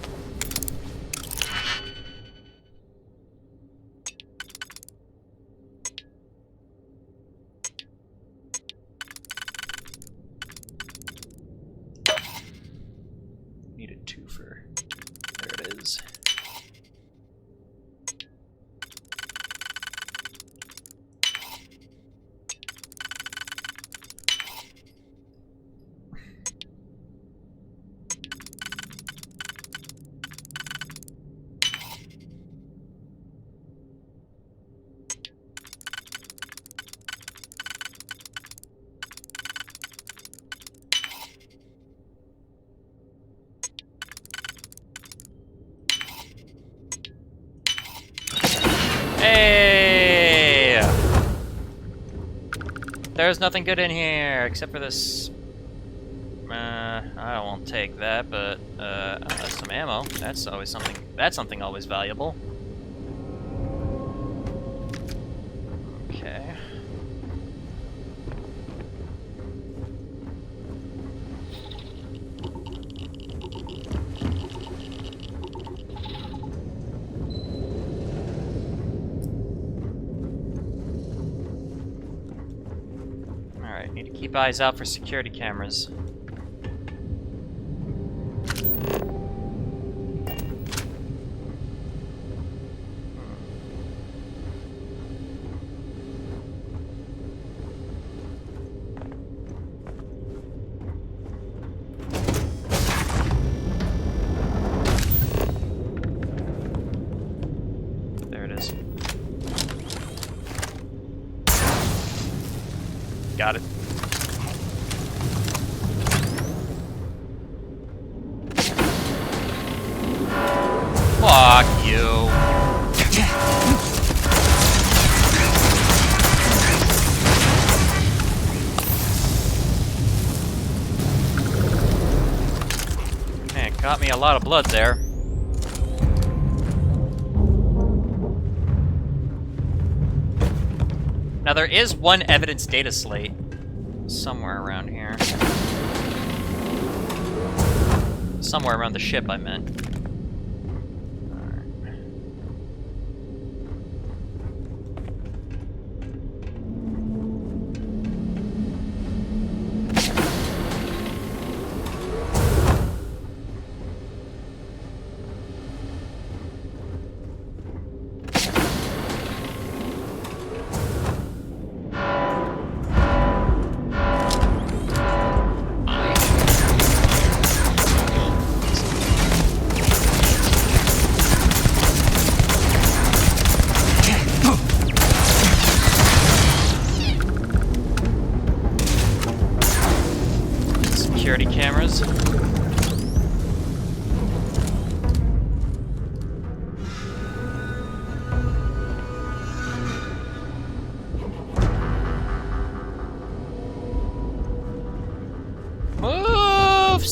Need a twofer. There it is. Hey! There's nothing good in here except for this. I won't take that, but oh, that's some ammo. That's always something. That's something always valuable. Okay. Alright, need to keep eyes out for security cameras. Got it. Fuck you. Man, got me a lot of blood there. Now there is one evidence data slate somewhere around here. Somewhere around the ship, I meant.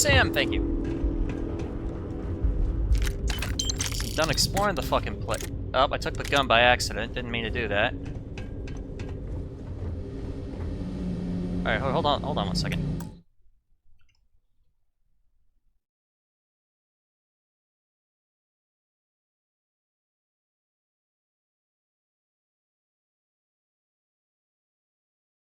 Sam, thank you. I'm done exploring the fucking place. Oh, I took the gun by accident. Didn't mean to do that. Alright, hold on 1 second.